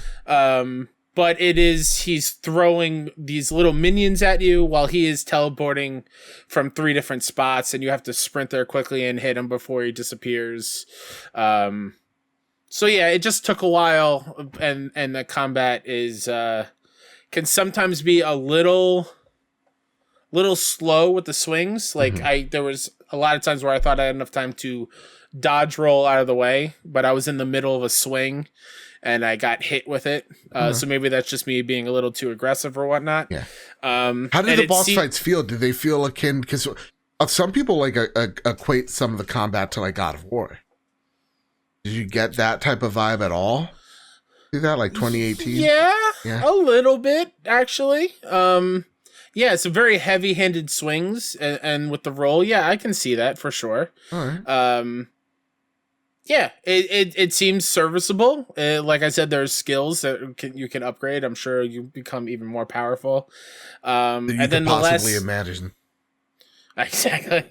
But he's throwing these little minions at you while he is teleporting from 3 different spots, and you have to sprint there quickly and hit him before he disappears. So yeah, it just took a while, and the combat is can sometimes be a little slow with the swings. Like there was a lot of times where I thought I had enough time to dodge roll out of the way, but I was in the middle of a swing and I got hit with it. So maybe that's just me being a little too aggressive or whatnot. Yeah. How did the boss fights feel? Did they feel akin? Because some people like equate some of the combat to like God of War. Did you get that type of vibe at all? Do that like 2018? Yeah, a little bit actually. Yeah, some very heavy-handed swings, and with the roll, yeah, I can see that for sure. All right. Yeah, it seems serviceable. Like I said, there's skills that you can upgrade. I'm sure you become even more powerful. And then possibly imagine. Exactly.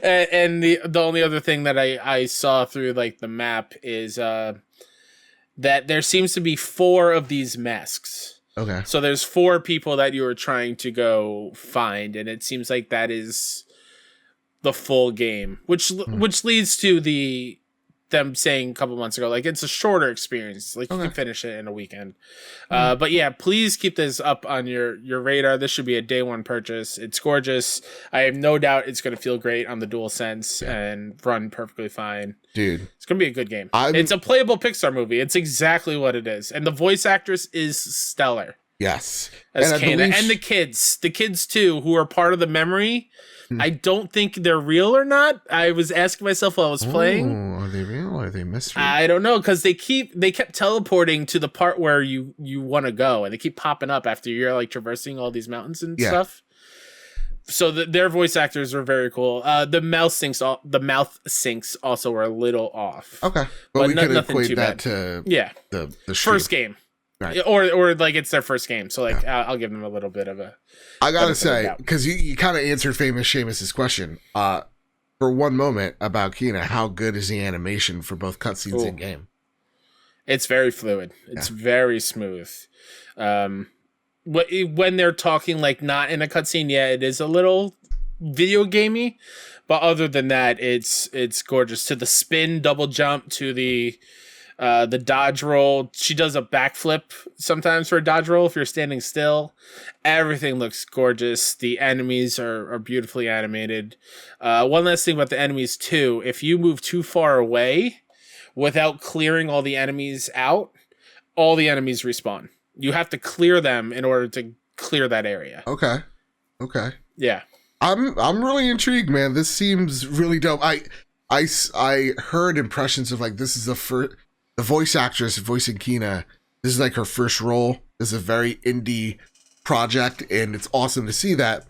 and the only other thing that I saw through like the map is that there seems to be 4 of these masks. Okay. So there's 4 people that you are trying to go find, and it seems like that is the full game, which leads to them saying a couple months ago, like, it's a shorter experience. Like, you can finish it in a weekend. But yeah, please keep this up on your radar. This should be a day 1 purchase. It's gorgeous. I have no doubt it's going to feel great on the DualSense and run perfectly fine. Dude. It's going to be a good game. It's a playable Pixar movie. It's exactly what it is. And the voice actress is stellar. Yes. As Kana. And the kids too, who are part of the memory. I don't think they're real or not. I was asking myself while I was playing. Are they real or are they mystery? I don't know, because they kept teleporting to the part where you want to go, and they keep popping up after you're like traversing all these mountains and stuff. So their voice actors are very cool. The mouth syncs also were a little off. Okay, but we could equate that to the first game. Right. Or like it's their first game, so like I'll give them a little bit of a. I gotta say, because you kind of answered famous Seamus's question for one moment about Kina. How good is the animation for both cutscenes and game? It's very fluid. It's very smooth. When they're talking like not in a cutscene, it is a little video gamey, but other than that, it's gorgeous. To the spin, double jump, to the dodge roll. She does a backflip sometimes for a dodge roll if you're standing still. Everything looks gorgeous. The enemies are beautifully animated. One last thing about the enemies too. If you move too far away without clearing all the enemies out, all the enemies respawn. You have to clear them in order to clear that area. Okay. Yeah. I'm really intrigued, man. This seems really dope. I heard impressions of like, this is the voice actress voicing Kina. This is like her first role. This is a very indie project, and it's awesome to see that.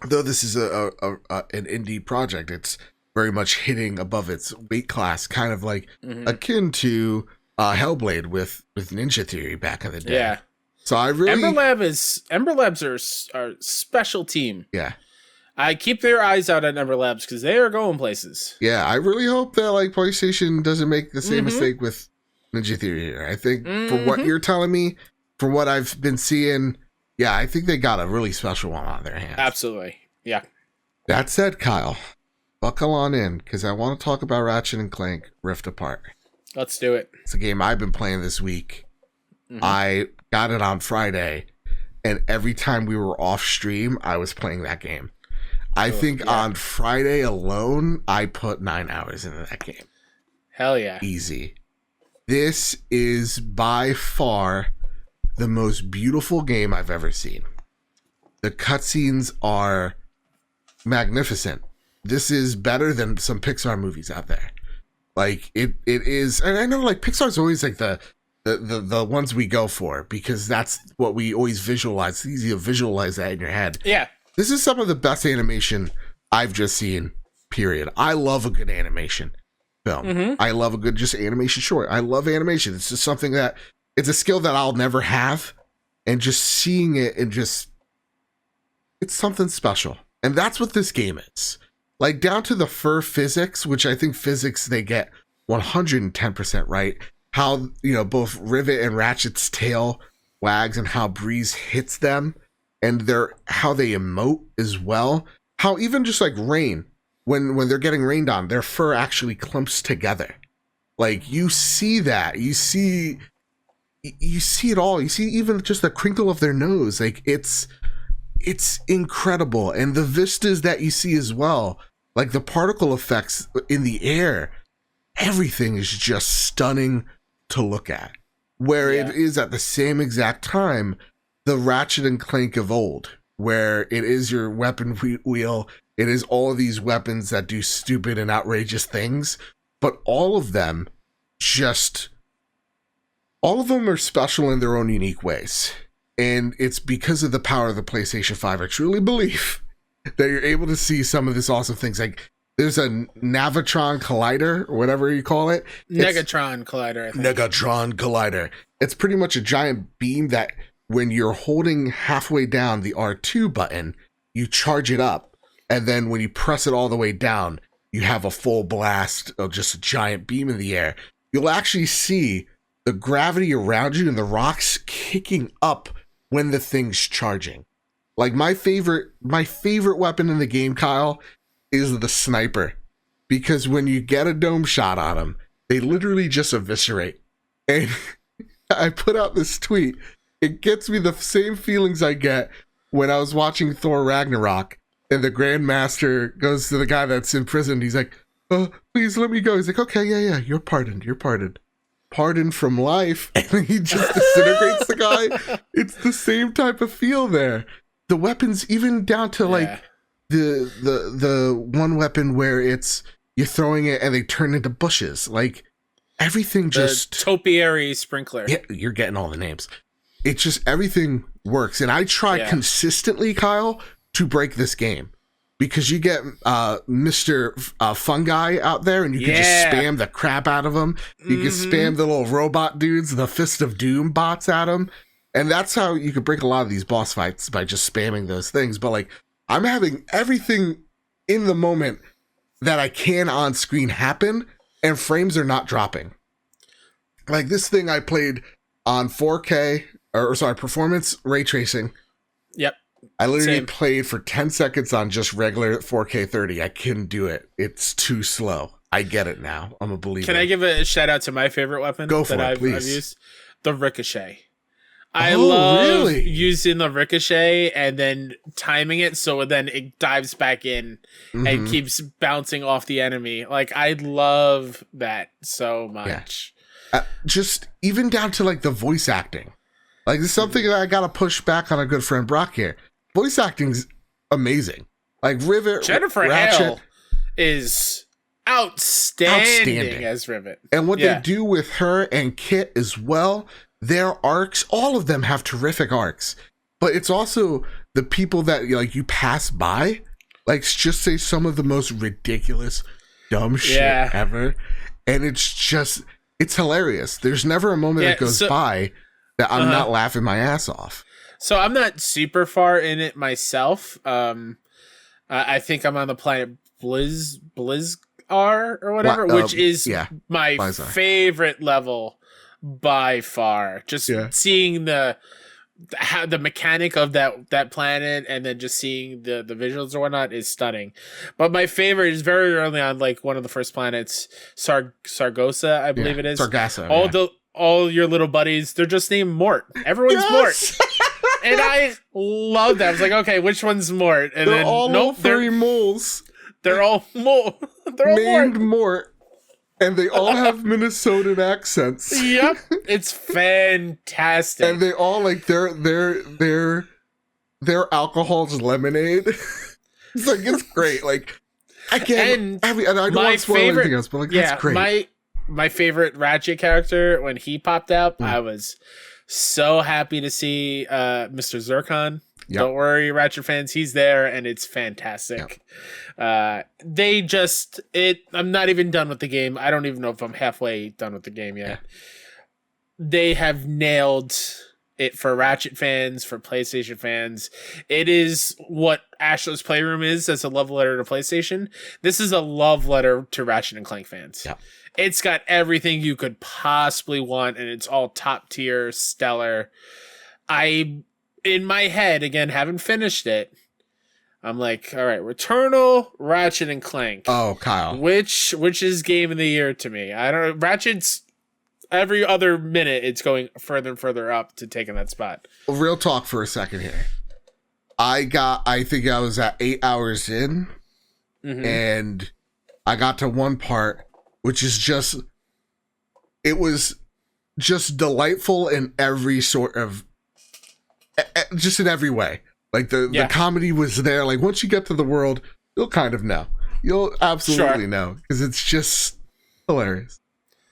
Though this is an indie project, it's very much hitting above its weight class, kind of like Mhm. akin to Hellblade with Ninja Theory back in the day. Yeah. So I really Ember Labs are a special team. yeah. I keep their eyes out on Ember Labs because they are going places. Yeah, I really hope that like PlayStation doesn't make the same Mhm. mistake with Ninja Theory here. I think from Mhm. what you're telling me, from what I've been seeing, yeah, I think they got a really special one on their hands. Absolutely. Yeah. That said, Kyle, buckle on in because I want to talk about Ratchet and Clank Rift Apart. Let's do it. It's a game I've been playing this week. Mhm. I got it on Friday, and every time we were off stream, I was playing that game. I think on Friday alone, I put 9 hours into that game. Hell yeah. Easy. This is by far the most beautiful game I've ever seen. The cutscenes are magnificent. This is better than some Pixar movies out there. Like it is, and I know like Pixar's always like the ones we go for because that's what we always visualize. It's easy to visualize that in your head. Yeah. This is some of the best animation I've just seen, period. I love a good animation film. Mhm. I love a good just animation short. I love animation. It's just something that it's a skill that I'll never have. And just seeing it and just it's something special. And that's what this game is. Like down to the fur physics, which I think physics they get 110% right. How, you know, both Rivet and Ratchet's tail wags and how Breeze hits them. And how they emote as well. How even just like rain, when they're getting rained on, their fur actually clumps together. Like you see that, you see it all. You see even just the crinkle of their nose. Like it's incredible, and the vistas that you see as well, like the particle effects in the air. Everything is just stunning to look at. Where it is at the same exact time. The Ratchet and Clank of old, where it is your weapon wheel, it is all of these weapons that do stupid and outrageous things, but all of them are special in their own unique ways. And it's because of the power of the PlayStation 5, I truly believe, that you're able to see some of this awesome things. Like there's a Navatron Collider, or whatever you call it. Negatron Collider, I think. Negatron Collider. It's pretty much a giant beam that when you're holding halfway down the R2 button, you charge it up. And then when you press it all the way down, you have a full blast of just a giant beam in the air. You'll actually see the gravity around you and the rocks kicking up when the thing's charging. Like my favorite weapon in the game, Kyle, is the sniper. Because when you get a dome shot on them, they literally just eviscerate. And I put out this tweet. It gets me the same feelings I get when I was watching Thor Ragnarok and the Grandmaster goes to the guy that's in prison. He's like, "Oh, please let me go." He's like, "Okay, yeah, you're pardoned. Pardoned from life." And he just disintegrates the guy. It's the same type of feel there. The weapons, even down to like the one weapon where it's you're throwing it and they turn into bushes. Like everything just topiary sprinkler. Yeah, you're getting all the names. It's just everything works, and I try consistently, Kyle, to break this game because you get Mr. Fungi out there, and you can just spam the crap out of them. You can spam the little robot dudes, the Fist of Doom bots at them, and that's how you can break a lot of these boss fights by just spamming those things. But like, I'm having everything in the moment that I can on screen happen, and frames are not dropping. Like this thing I played on 4K. Performance ray tracing. Yep. I literally played for 10 seconds on just regular 4K 30. I couldn't do it. It's too slow. I get it now. I'm a believer. Can I give a shout out to my favorite weapon I've used? The Ricochet. I love using the Ricochet and then timing it so then it dives back in and keeps bouncing off the enemy. Like, I love that so much. Just even down to like the voice acting. Like, this is something that I gotta push back on our good friend Brock here. Voice acting's amazing. Like Rivet, Jennifer Hale is outstanding as Rivet. And what they do with her and Kit as well, their arcs, all of them have terrific arcs. But it's also the people that like you pass by, like just say some of the most ridiculous dumb shit ever. And it's hilarious. There's never a moment that goes by that I'm not laughing my ass off. So I'm not super far in it myself. I think I'm on the planet Blizzar or whatever, which is my favorite level by far. Just seeing the mechanic of that planet and then just seeing the visuals or whatnot is stunning. But my favorite is very early on, like one of the first planets, Sargosa, I believe it is. Sargasso. All your little buddies, they're just named Mort. Everyone's Mort. And I love that. I was like, okay, which one's Mort? And they're all three moles. They're all named Mort. And they all have Minnesotan accents. Yep, it's fantastic. And they all like their alcohol's lemonade. It's like it's great. Like I don't want to spoil anything else, but like that's great. My favorite Ratchet character when he popped out, I was so happy to see Mr. Zircon. Yep. Don't worry, Ratchet fans, he's there, and it's fantastic. Yep. I'm not even done with the game. I don't even know if I'm halfway done with the game yet. Yeah. They have nailed it for Ratchet fans, for PlayStation fans. It is what Ashley's Playroom is as a love letter to PlayStation. This is a love letter to Ratchet and Clank fans. Yep. It's got everything you could possibly want, and it's all top tier, stellar. In my head, again, haven't finished it. I'm like, all right, Returnal, Ratchet, and Clank. Oh, Kyle. Which is game of the year to me? I don't know. Ratchet's every other minute, it's going further and further up to taking that spot. Real talk for a second here. I think I was at 8 hours in, and I got to one part, which is it was just delightful in every sort of, just in every way. Like the comedy was there. Like once you get to the world, you'll kind of know. You'll absolutely know because it's just hilarious.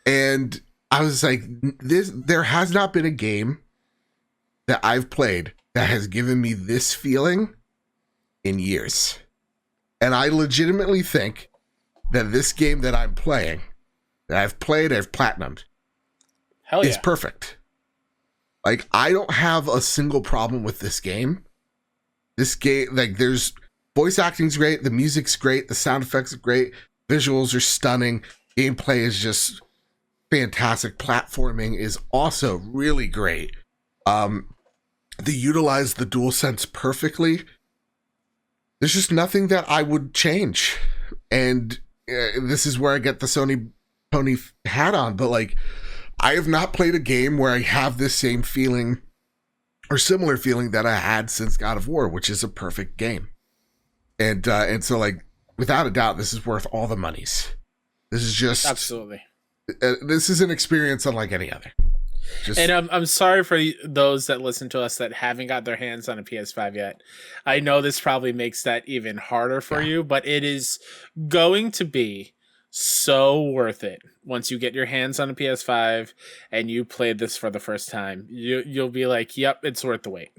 And I was like, there has not been a game that I've played that has given me this feeling in years. And I legitimately think that this game that I'm playing, that I've platinumed, is perfect. Like, I don't have a single problem with this game. This game, like, there's voice acting's great, the music's great, the sound effects are great, visuals are stunning, gameplay is just fantastic, platforming is also really great. They utilize the DualSense perfectly. There's just nothing that I would change. And this is where I get the Sony hat on, but like, I have not played a game where I have this same feeling or similar feeling that I had since God of War, which is a perfect game. And so, like, without a doubt, this is worth all the monies. This is just absolutely. This is an experience unlike any other. And I'm sorry for those that listen to us that haven't got their hands on a PS5 yet. I know this probably makes that even harder for you, but it is going to be so worth it once you get your hands on a PS5 and you played this for the first time. You'll be like, yep, it's worth the wait.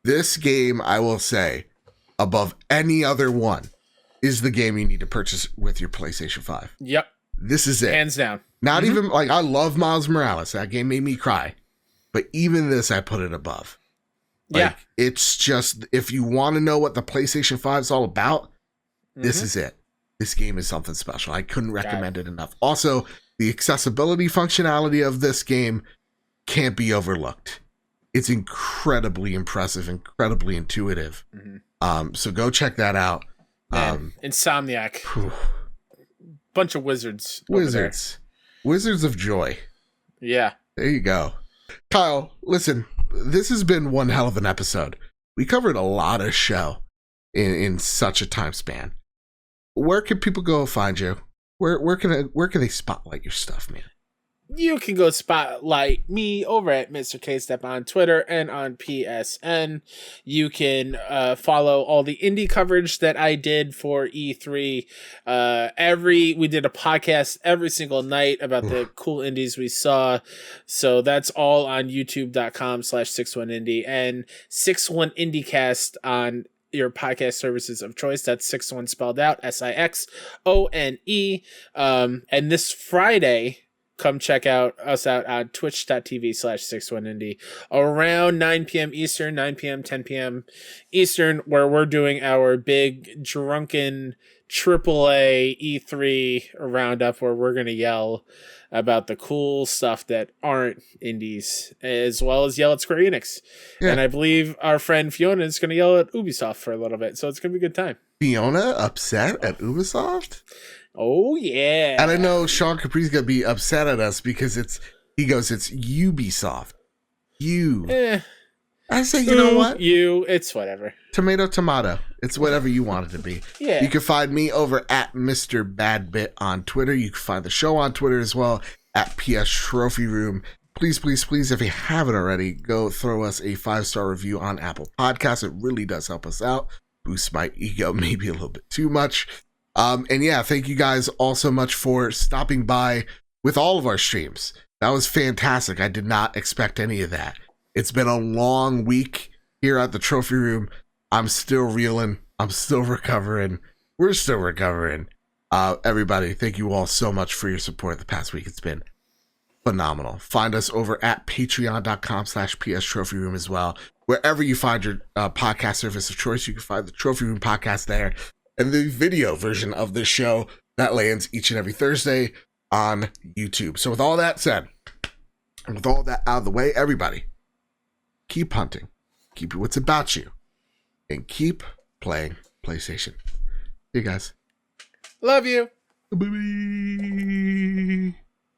This game, I will say, above any other one, is the game you need to purchase with your PlayStation 5. Yep. This is it. Hands down. Not even, like, I love Miles Morales. That game made me cry. But even this, I put it above. Like, it's just, if you want to know what the PlayStation 5 is all about, this is it. This game is something special. I couldn't recommend it enough. Also, the accessibility functionality of this game can't be overlooked. It's incredibly impressive, incredibly intuitive. So go check that out. Insomniac. Bunch of wizards. Wizards of joy. Yeah. There you go. Kyle, listen, this has been one hell of an episode. We covered a lot of show in such a time span. Where can people go find you? Where can they spotlight your stuff, man? You can go spotlight me over at Mr. K-Step on Twitter and on PSN. You can follow all the indie coverage that I did for E3. We did a podcast every single night about the cool indies we saw. So that's all on youtube.com/61indie and 61IndieCast on your podcast services of choice. That's 61 spelled out, SIXONE. And this Friday, come check us out on twitch.tv/61indie around 9 p.m. Eastern, 9 p.m., 10 p.m. Eastern, where we're doing our big drunken AAA E3 roundup, where we're going to yell about the cool stuff that aren't indies, as well as yell at Square Enix. Yeah. And I believe our friend Fiona is going to yell at Ubisoft for a little bit, so it's going to be a good time. Fiona upset at Ubisoft? Oh, yeah. And I know Sean Capri's going to be upset at us because it's Ubisoft. I say, you know what? It's whatever. Tomato. It's whatever you want it to be. Yeah. You can find me over at Mr. Badbit on Twitter. You can find the show on Twitter as well at PS Trophy Room. Please, if you haven't already, go throw us a 5-star review on Apple Podcasts. It really does help us out. Boost my ego maybe a little bit too much. And yeah, thank you guys all so much for stopping by with all of our streams. That was fantastic. I did not expect any of that. It's been a long week here at the Trophy Room. I'm still reeling. I'm still recovering. We're still recovering. Everybody, thank you all so much for your support the past week. It's been phenomenal. Find us over at patreon.com/PS Trophy Room as well. Wherever you find your podcast service of choice, you can find the Trophy Room podcast there. And the video version of this show that lands each and every Thursday on YouTube. So with all that said, and with all that out of the way, everybody, keep hunting, keep what's about you, and keep playing PlayStation. See you guys. Love you. Bye-bye.